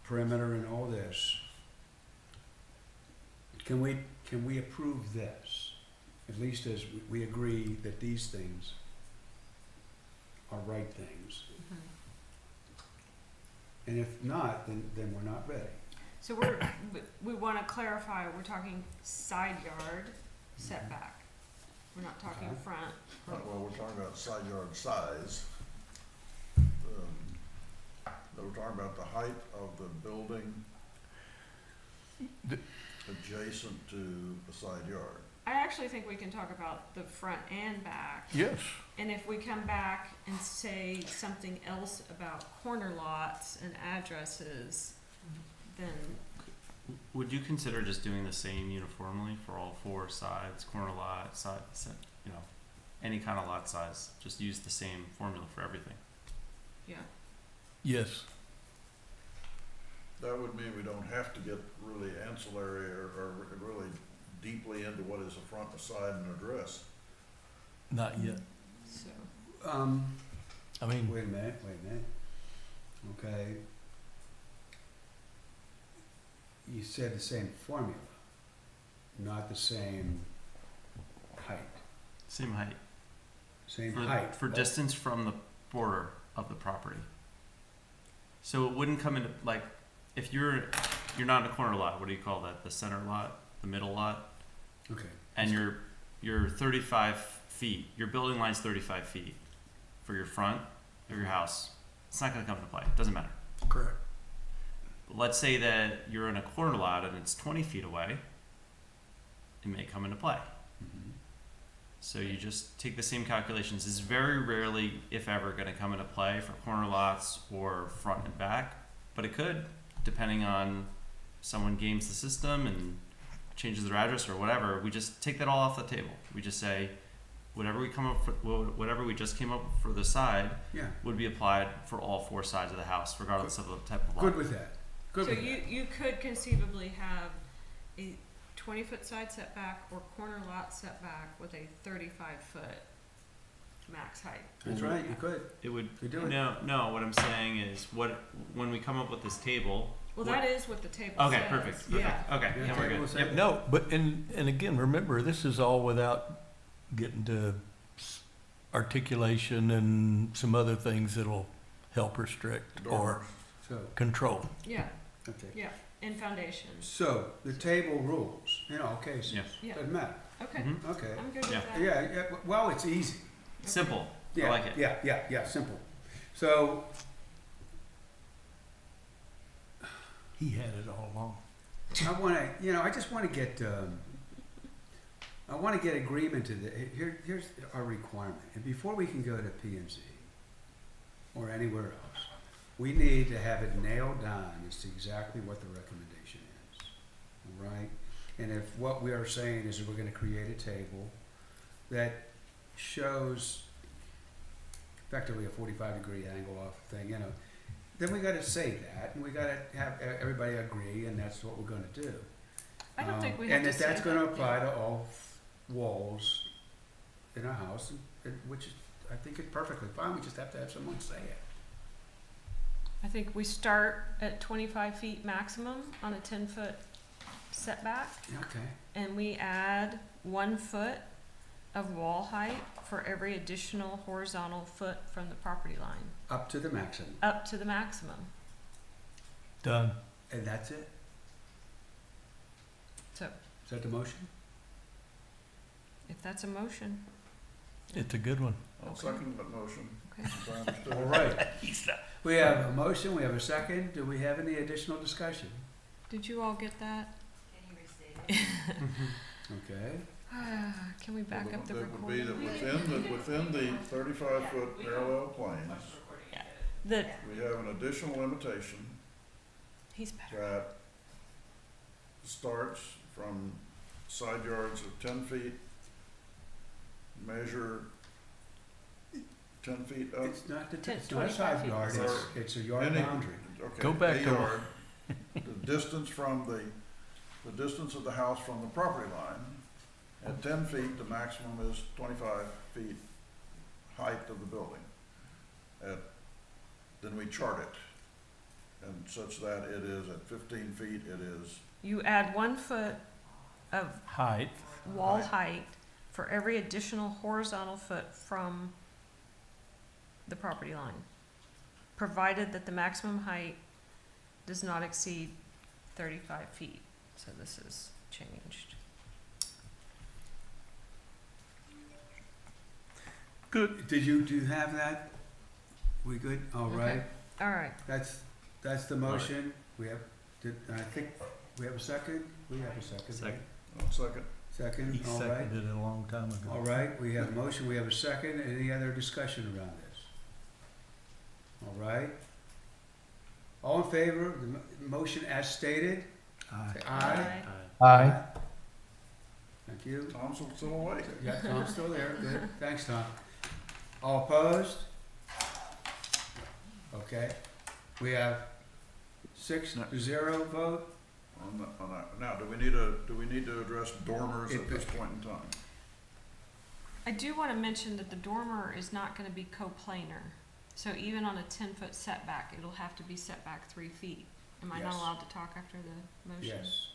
perimeter and all this, can we approve this? At least as we agree that these things are right things. And if not, then we're not ready. So we want to clarify, we're talking side yard setback. We're not talking Okay. front. Well, we're talking about side yard size. We're talking about the height of the building adjacent to the side yard. I actually think we can talk about the front and back. Yes. And if we come back and say something else about corner lots and addresses, then Would you consider just doing the same uniformly for all four sides, corner lot, you know, any kind of lot size? Just use the same formula for everything. Yeah. Yes. That would mean we don't have to get really ancillary or really deeply into what is a front, a side, and address. Not yet. So, I mean, Wait a minute. Okay. You said the same formula, not the same height. Same height. Same For, height. for distance from the border of the property. So it wouldn't come into, like, if you're not in a corner lot, what do you call that? The center lot, the middle lot, Okay. and you're 35 feet. Your building line's 35 feet for your front of your house. It's not going to come into play. It doesn't matter. correct. But let's say that you're in a corner lot and it's 20 feet away. It may come into play. Mhm. So you just take the same calculations. It's very rarely, if ever, going to come into play for corner lots or front and back, but it could, depending on someone games the system and changes their address or whatever. We just take that all off the table. We just say, whatever we just came up with for the side Yeah. would be applied for all four sides of the house, regardless of the type of lot. Good with that. Good so with that. you could conceivably have a 20-foot side setback or corner lot setback with a 35-foot max height. That's right. You could. It would. You do it. No. What I'm saying is, when we come up with this table. Well, what- that is what the table Okay, says. perfect. Yeah. Okay, Yeah, yeah, we're table good. says Yep. that. No, but, and again, remember, this is all without getting to articulation and some other things that'll help restrict or Dormers. So, control. Yeah, okay. yeah, and foundations. So, the table rules, in all cases. Yeah. Yeah, Doesn't matter. okay, Mhm. Okay. I'm good with Yeah. that. Yeah, well, it's easy. Simple. Yeah, I like it. Yeah, simple. So, He had it all along. I want to, I just want to get, I want to get agreement to the, here's our requirement. And before we can go to P&Z or anywhere else, we need to have it nailed down as to exactly what the recommendation is. All right? And if what we are saying is that we're going to create a table that shows effectively a 45-degree angle off thing, then we got to say that, and we got to have everybody agree, and that's what we're going to do. I don't think we have and to if say that's going to that, apply yeah. to all walls in a house, which is, I think it's perfectly fine. We just have to have someone say it. I think we start at 25 feet maximum on a 10-foot setback, Okay. and we add 1 foot of wall height for every additional horizontal foot from the property line, Up to the maximum, up to the maximum. Done. and that's it. So, Is that the motion? if that's a motion, It's a good one. I'll Okay. second that motion. okay. If I understood. All right. We have a motion. We have a second. Do we have any additional discussion? Did you all get that? Can you restate it? Okay. Can we back up the That would be recording? that within the 35-foot parallel planes, Yeah. The, we have an additional limitation he's better. that starts from side yards of 10 feet, measure 10 feet up. It's not, Ten- it's not a 25 side feet. yard. Or It's a yard any- boundary. Okay, Go back a to- yard, the distance from the distance of the house from the property line. At 10 feet, the maximum is 25 feet height of the building. Then we chart it, and such that it is at 15 feet, it is, You add 1 foot of Height. wall height for every additional horizontal foot from the property line, provided that the maximum height does not exceed 35 feet. So this is changed. Good. Do you have that? We good? All right. Okay. All right. That's the motion. We have, I think, we have a second? We have a second. Second. right? I'll second. Second, He all right. seconded it a long time ago. All right, we have a motion, we have a second. Any other discussion around this? All right. All in favor of the motion as stated? Say aye. Aye. Thank you. Tom's still awake. Yeah, Tom's still there, good, thanks, Tom. All opposed? Okay, we have 6-0 vote. On that. Now, do we need to address dormers at this point in time? I do want to mention that the dormer is not going to be coplanar. So even on a 10-foot setback, it'll have to be set back 3 feet. Am I not Yes. allowed to talk after the motion? Yes.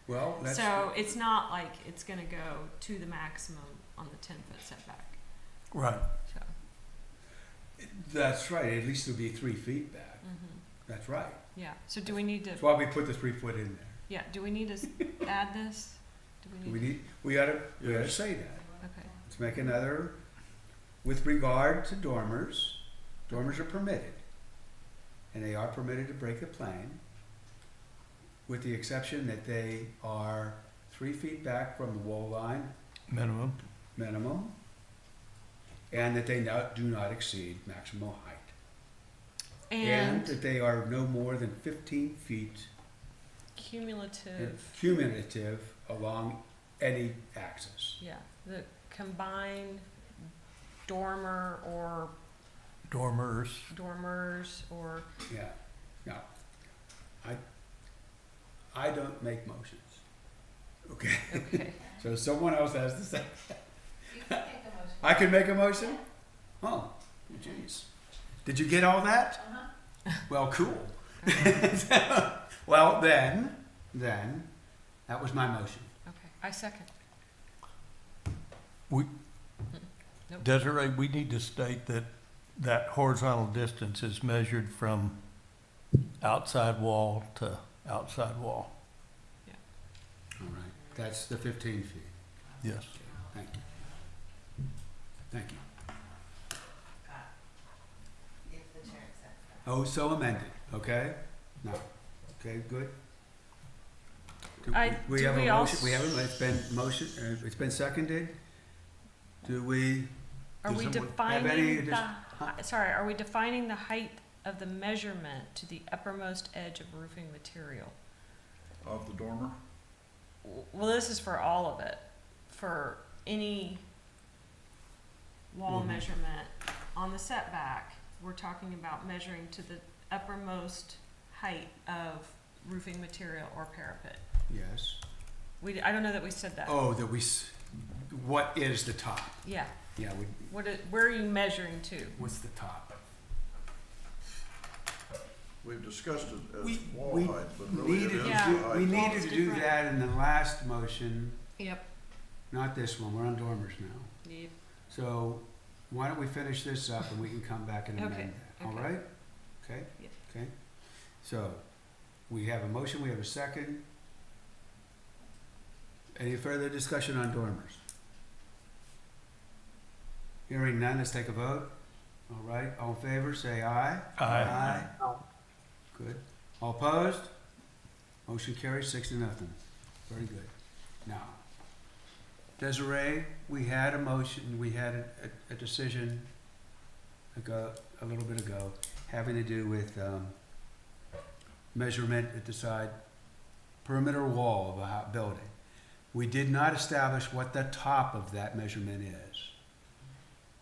Well, that's. So it's not like it's going to go to the maximum on the 10-foot setback. Right. So, That's right, at least it'll be 3 feet back, mhm. that's right. Yeah. So do we need to? That's why we put the 3 foot in there. Yeah. Do we need to add this? Do we need? We gotta Yes. say that. Okay. Let's make another, with regard to dormers are permitted. And they are permitted to break the plane, with the exception that they are 3 feet back from the wall line, Minimum. minimum, and that they do not exceed maximum height. And that they are no more than 15 feet cumulative along any axis. Yeah. The combined dormer or Dormers. dormers or Yeah. Now, I don't make motions. Okay? okay. So someone else has to say. You can make a motion. I can make a motion? Oh, jeez. Did you get all that? Uh-huh. Well, cool. Well, then, that was my motion. Okay. I second. Desiree, we need to state that that horizontal distance is measured from outside wall to outside wall. All right, that's the 15 feet. Yes. Thank you. Thank you. If the chair accepts that. Oh, so amended, okay? No, okay, good. Do we do have a we motion, als- it's been seconded? Do we, Are Does we someone have defining any are we defining the height of the measurement to the uppermost edge of roofing material? Of the dormer? Well, this is for all of it. For any wall Mhm. measurement on the setback, we're talking about measuring to the uppermost height of roofing material or parapet. yes? I don't know that we said that. Oh, what is the top? Yeah. Yeah, Where are you measuring to? what's the top? We've discussed it We- as wall we height, but really it Needed is to Yeah. do- height. We Wall's needed to do different. that in the last motion, Yep. not this one, we're on dormers now. Yep. So why don't we finish this up and we can come back and Okay, amend that, all okay. right? Okay? Yep. Okay, so we have a motion, we have a second. Any further discussion on dormers? Hearing none, let's take a vote. All right, all in favor, say aye. Aye. Good. All opposed? Motion carries 6-0. Very good. Now, Desiree, we had a motion, we had a decision a little bit ago, having to do with measurement at the side perimeter wall of a building. We did not establish what the top of that measurement is.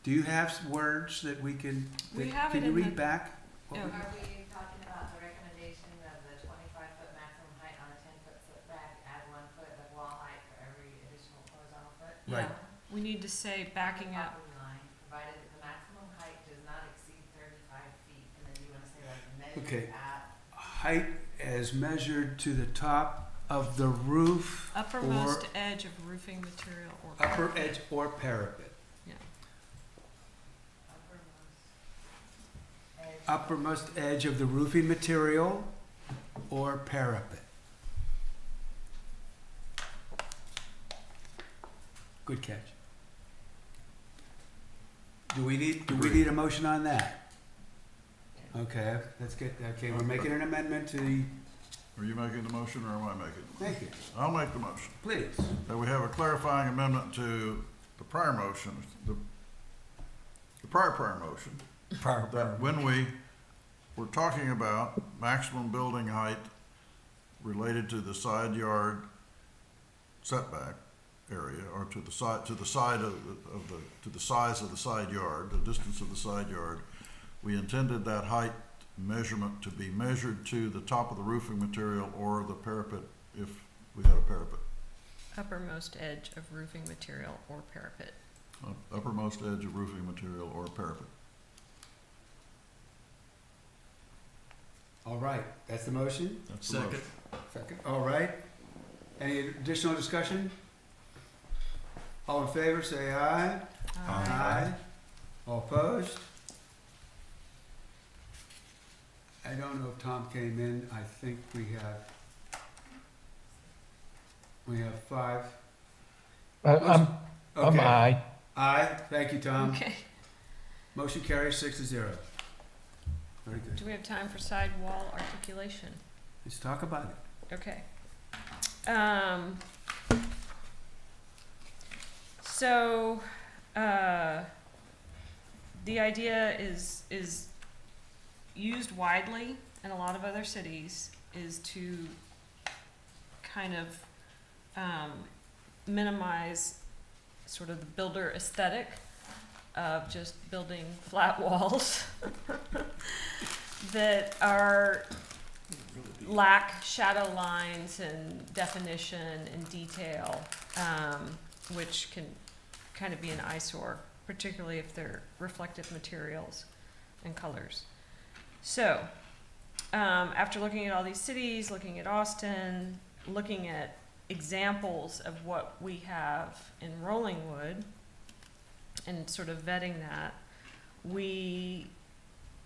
Do you have words that we can, We have can it you in read the- back? what Yeah. we- Are we talking about the recommendation of the 25-foot maximum height on a 10-foot setback, add 1 foot of wall height for every additional horizontal foot? Right. Yeah. We need to say backing up. Property line, provided that the maximum height does not exceed 35 feet, and then you wanna say like Okay. measured at, Height as measured to the top of the roof Uppermost edge of roofing material or upper parapet. edge or parapet. Yeah. uppermost edge. Uppermost edge of the roofing material or parapet. Good catch. Do we need a motion on that? Okay, we're making an amendment to the, Are you making the motion or am I making the motion? thank you, I'll make the motion. please. That we have a clarifying amendment to the prior motion, the prior motion, that when we were talking about maximum building height related to the side yard setback area, or to the size of the size of the side yard, the distance of the side yard. We intended that height measurement to be measured to the top of the roofing material or the parapet if we had a parapet. Uppermost edge of roofing material or parapet. Uppermost edge of roofing material or parapet. All right, that's the motion? That's the motion. Second. All right. Any additional discussion? All in favor, say aye. Aye. All opposed? I don't know if Tom came in. I think we have 5. I'm Okay. aye. Aye. Thank you, Tom. Okay. Motion carries 6-0. Very good. Do we have time for sidewall articulation? Let's talk about it. Okay. So, the idea is used widely in a lot of other cities, is to kind of minimize sort of the builder aesthetic of just building flat walls that lack shadow lines and definition and detail, which can kind of be an eyesore, particularly if they're reflective materials and colors. So, after looking at all these cities, looking at Austin, looking at examples of what we have in Rollingwood, and sort of vetting that, we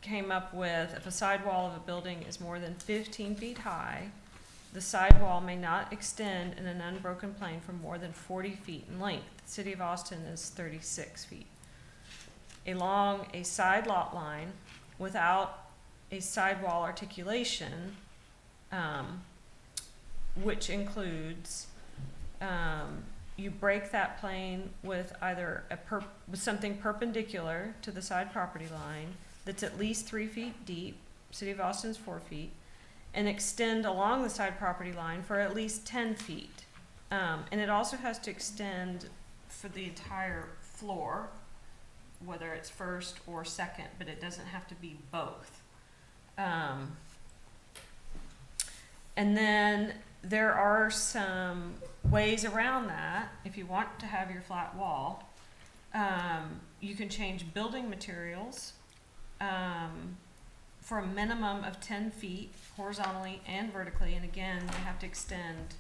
came up with if a sidewall of a building is more than 15 feet high, the sidewall may not extend in an unbroken plane for more than 40 feet in length. The city of Austin is 36 feet. Along a side lot line without a sidewall articulation, which includes you break that plane with either with something perpendicular to the side property line that's at least 3 feet deep, City of Austin's 4 feet, and extend along the side property line for at least 10 feet. And it also has to extend for the entire floor, whether it's first or second, but it doesn't have to be both. And then there are some ways around that. If you want to have your flat wall, you can change building materials for a minimum of 10 feet horizontally and vertically. And again, they have to extend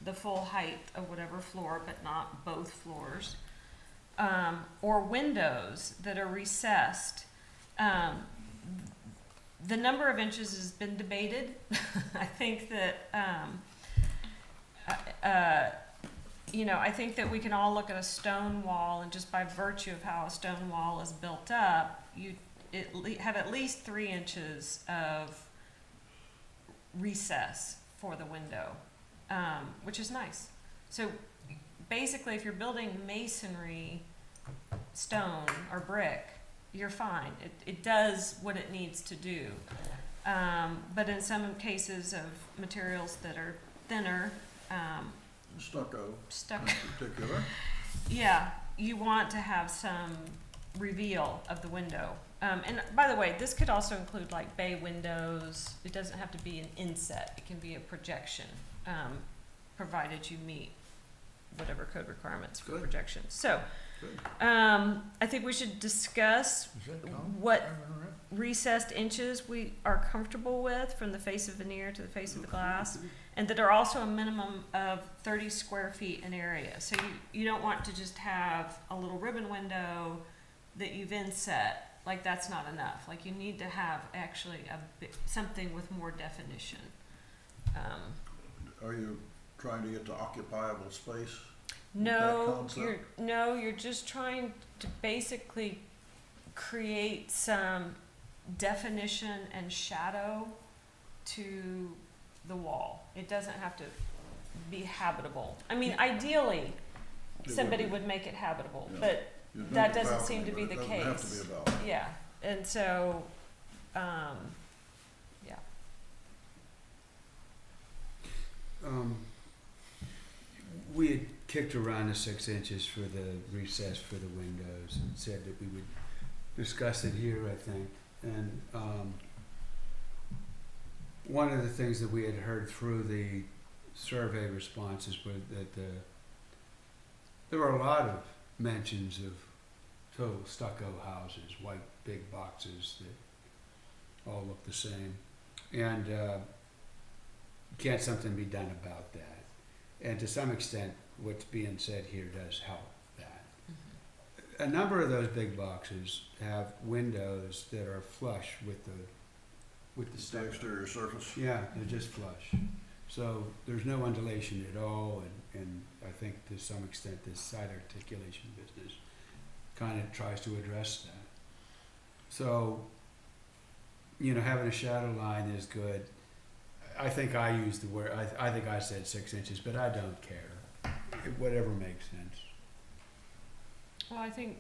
the full height of whatever floor, but not both floors. Or windows that are recessed. The number of inches has been debated. I think that, I think that we can all look at a stone wall, and just by virtue of how a stone wall is built up, you have at least 3 inches of recess for the window, which is nice. So basically, if you're building masonry, stone, or brick, you're fine. It does what it needs to do. But in some cases of materials that are thinner, Stucco stucco, in particular. yeah, you want to have some reveal of the window. And by the way, this could also include like bay windows. It doesn't have to be an inset. It can be a projection, provided you meet whatever code requirements for Good. projection. So, Good. I think we should discuss what recessed inches we are comfortable with from the face of veneer to the face of the glass, and that are also a minimum of 30 square feet in area. So you don't want to just have a little ribbon window that you've inset. Like, that's not enough. Like, you need to have actually something with more definition. Are you trying to get to occupiable space? No, concept? you're just trying to basically create some definition and shadow to the wall. It doesn't have to be habitable. I mean, ideally, somebody would make it habitable, Yeah. but You'd that need a doesn't seem to balcony, be but the it doesn't have to case. be a balcony. yeah. And so, yeah. kicked around the 6 inches for the recess for the windows and said that we would discuss it here, I think. And one of the things that we had heard through the survey responses were that there were a lot of mentions of total stucco houses, white big boxes that all look the same. And can something be done about that? And to some extent, what's being said here does help that. A number of those big boxes have windows that are flush with the The stucco. exterior surface. Yeah, they're just flush. So there's no undulation at all, and I think to some extent this side articulation business kind of tries to address that. So, having a shadow line is good. I think I used the word, I think I said 6 inches, but I don't care. Whatever makes sense. Well, I think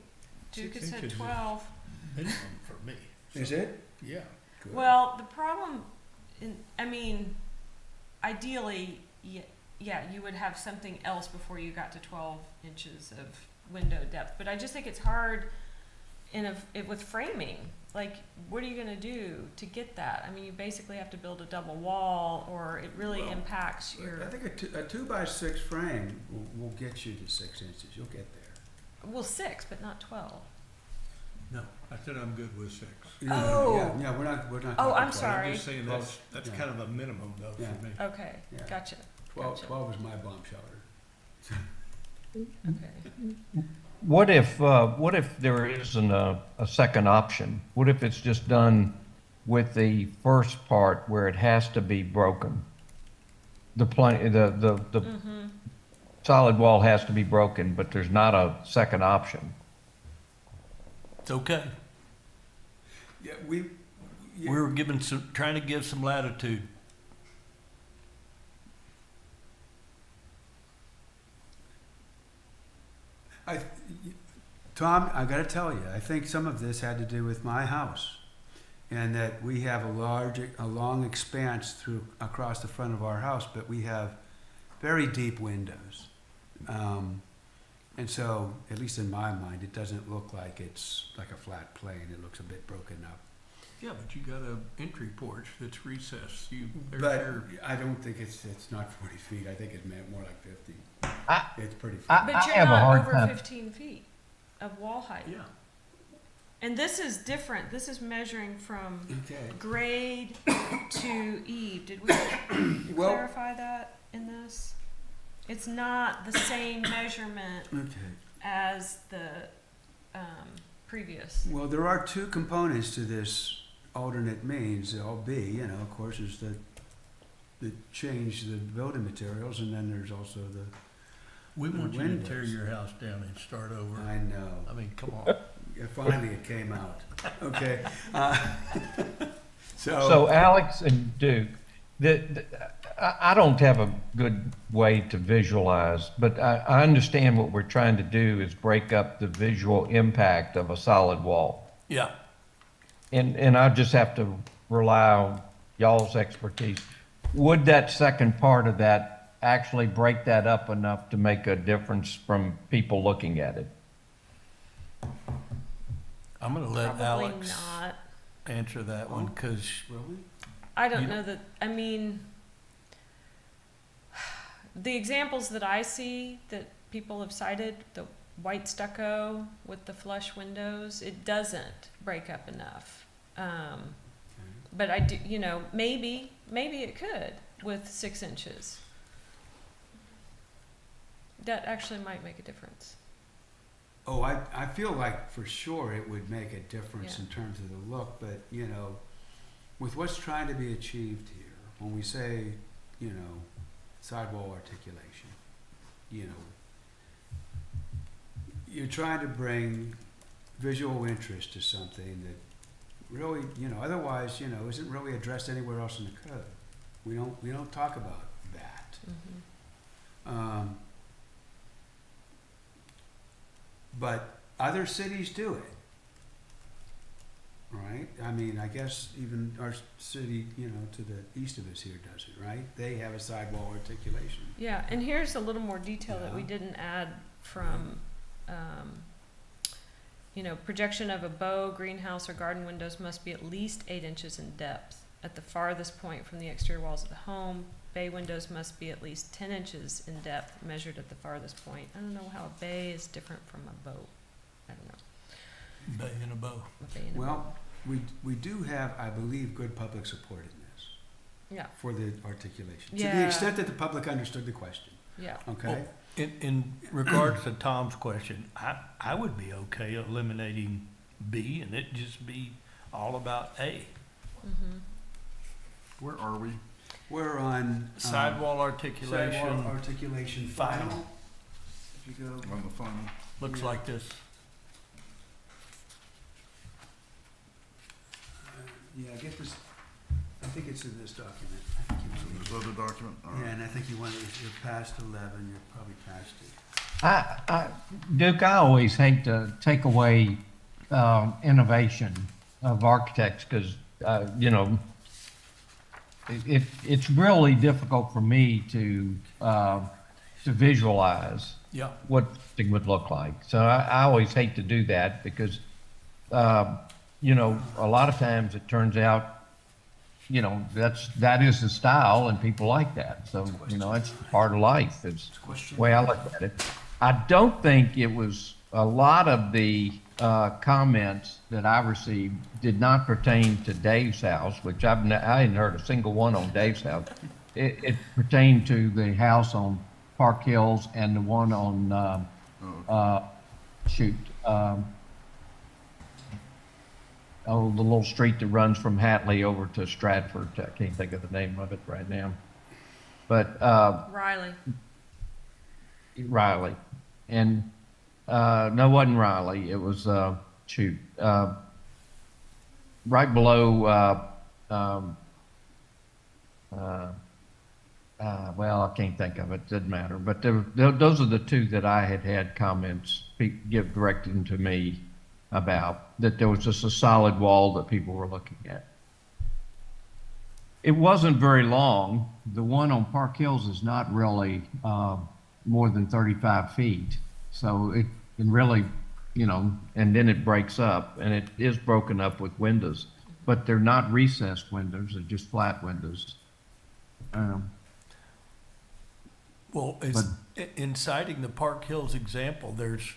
Duke 6 has said inches is- 12. Minimum for me. Is it? Yeah. Good. Well, the problem, ideally, yeah, you would have something else before you got to 12 inches of window depth. But I just think it's hard with framing. Like, what are you going to do to get that? I mean, you basically have to build a double wall, or it really Well, impacts your. I think a 2x6 frame will get you to 6 inches. You'll get there. Well, 6, but not 12. No, I said I'm good with 6. Oh. Yeah, we're not. Oh, talking I'm 12. sorry. I'm just saying that's Yeah. kind of a minimum though Yeah. for me. Okay, Yeah. gotcha. 12, Gotcha. 12 is my bomb shelter. Okay. What if there isn't a second option? What if it's just done with the first part where it has to be broken? The solid wall has to be broken, but there's not a second option. It's okay. Yeah, We were trying to give some latitude. Tom, I got to tell you, I think some of this had to do with my house, and that we have a long expanse across the front of our house, but we have very deep windows, and so at least in my mind, it doesn't look like it's like a flat plane. It looks a bit broken up. Yeah, but you got a entry porch that's recessed. But I don't think it's not 40 feet. I think it's more like 50. It's pretty. I But you're have a not hard over time. 15 feet of wall height. Yeah. And this is different. This is measuring from Okay. grade to eave. Did we Well, clarify that in this? It's not the same measurement okay. as the previous. Well, there are two components to this alternate means. There'll be, of course, is the change the building materials, and then there's also We want you to windows. tear your house down and start over. I know. I mean, come on. Finally, it came out. Okay. So Alex and Duke, I don't have a good way to visualize, but I understand what we're trying to do is break up the visual impact of a solid wall. Yeah. And I just have to rely on y'all's expertise. Would that second part of that actually break that up enough to make a difference from people looking at it? I'm going to let Probably Alex not. answer that one because Really? I don't You know that. I mean, the examples that I see that people have cited, the white stucco with the flush windows, it doesn't break up enough. But I do, maybe it could with 6 inches. That actually might make a difference. Oh, I feel like for sure it would make a difference Yeah. in terms of the look, but with what's trying to be achieved here, when we say, sidewall articulation, you're trying to bring visual interest to something that really, otherwise, isn't really addressed anywhere else in the code. We don't talk about that. Mm-hmm. But other cities do it. right? I mean, I guess even our city, to the east of us here does it, right? They have a sidewall articulation. Yeah, and here's a little more detail that we Yeah. didn't add from, projection of a bow, greenhouse, or garden windows must be at least 8 inches in depth at the farthest point from the exterior walls of the home. Bay windows must be at least 10 inches in depth measured at the farthest point. I don't know how a bay is different from a bow. I don't know. Bay and a bow. A bay and a Well, we do have, I believe, good public support in this bow. Yeah, for the articulation. To the Yeah. extent that the public understood the question, yeah. okay? In regards to Tom's question, I would be okay eliminating B and it just be all about A. Mm-hmm. Where are we? We're on. Sidewall articulation Sidewall articulation final. final. If you go. On the final. looks Yeah. like this. Yeah, get this, I think it's in this document. I think So you this other document? All right. Yeah, and I think you're past 11, you're probably past it. Duke, I always hate to take away innovation of architects because, it's really difficult for me to visualize Yeah. what it would look like. So I always hate to do that because, a lot of times it turns out, that is the style and people like that. So, it's part of life. It's the way I look at it. I don't think it was, a lot of the comments that I received did not pertain to Dave's house, which I hadn't heard a single one on Dave's house. It pertained to the house on Park Hills and the one on, the little street that runs from Hatley over to Stratford. I can't think of the name of it right now. But Riley. Riley. And no, it wasn't Riley. It was right below well, I can't think of it. Doesn't matter. But those are the two that I had comments give directed to me about, that there was just a solid wall that people were looking at. It wasn't very long. The one on Park Hills is not really more than 35 feet. So it can really, and then it breaks up, and it is broken up with windows, but they're not recessed windows, they're just flat windows. Well, in citing the Park Hills example, there's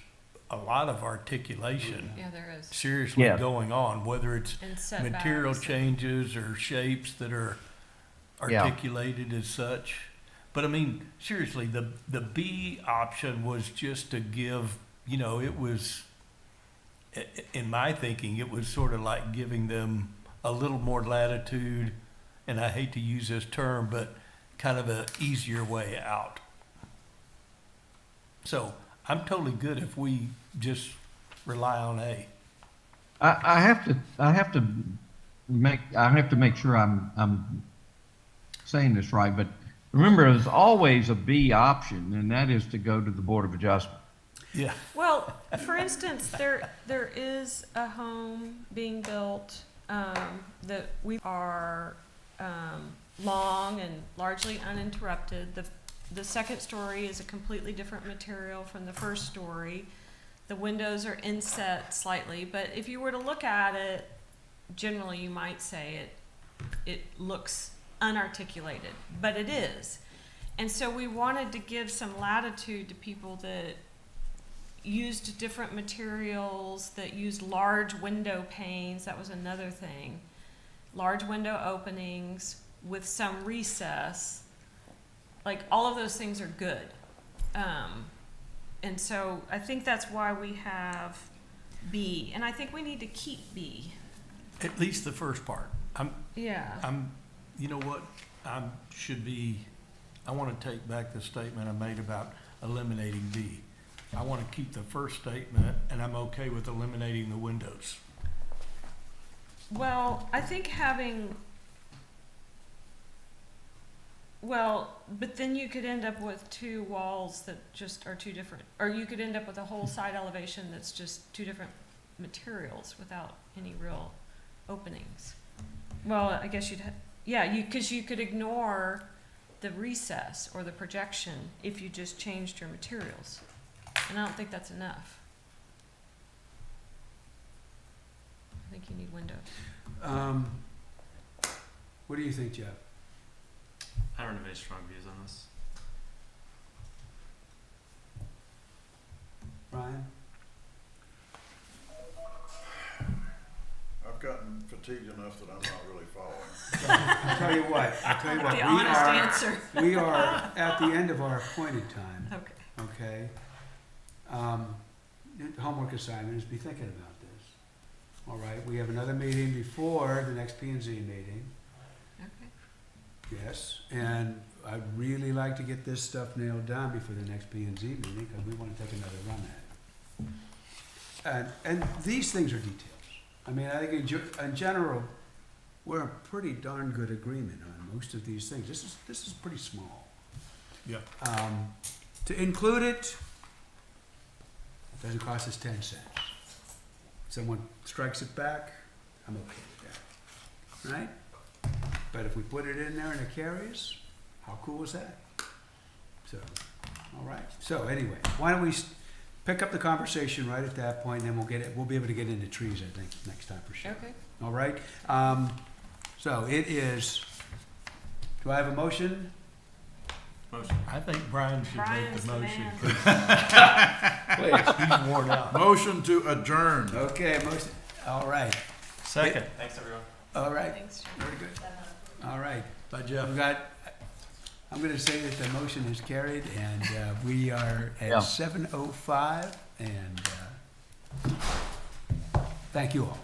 a lot of articulation Yeah, there is. seriously Yeah. going on, whether it's And setbacks. material changes or shapes that are Yeah. articulated as such. But I mean, seriously, the B option was just to give, it was, in my thinking, it was sort of like giving them a little more latitude, and I hate to use this term, but kind of an easier way out. So I'm totally good if we just rely on A. I have to make sure I'm saying this right, but remember, there's always a B option, and that is to go to the Board of Adjustment. Yeah. Well, for instance, there is a home being built that we are long and largely uninterrupted. The second story is a completely different material from the first story. The windows are inset slightly, but if you were to look at it, generally you might say it looks unarticulated, but it is. And so we wanted to give some latitude to people that used different materials, that used large window panes. That was another thing. Large window openings with some recess. Like, all of those things are good. And so I think that's why we have B. And I think we need to keep B. At least the first part. Yeah. You know what? I want to take back the statement I made about eliminating B. I want to keep the first statement, and I'm okay with eliminating the windows. Well, I think but then you could end up with two walls that just are two different, or you could end up with a whole side elevation that's just two different materials without any real openings. Well, I guess you'd because you could ignore the recess or the projection if you just changed your materials. And I don't think that's enough. I think you need windows. What do you think, Jeff? I don't have any strong views on this. Ryan? I've gotten fatigued enough that I'm not really following. I'll tell you what, The honest answer. we are at the end of our appointed time, Okay. okay? The homework assignment is be thinking about this. All right, we have another meeting before the next P and Z meeting, Okay. yes, and I'd really like to get this stuff nailed down before the next P and Z meeting, because we want to take another run at it. And these things are details. I mean, I think in general, we're in pretty darn good agreement on most of these things. This is pretty small. Yeah. To include it doesn't cost us 10 cents. Someone strikes it back, I'm okay with that, right? But if we put it in there and it carries, how cool is that? So, all right. So anyway, why don't we pick up the conversation right at that point, and then we'll be able to get into trees, I think, next time for sure. Okay. All right? So it is, do I have a motion? Motion. I think Brian should make Brian's the the motion. man. Please. He's worn out. Motion to adjourn. Okay, motion, all right, Second. Thanks, everyone. all right, Thanks, Jim. very good. All right, Bye, Jeff. I'm gonna say that the motion is carried, and we are Yeah. at 7:05, and thank you all.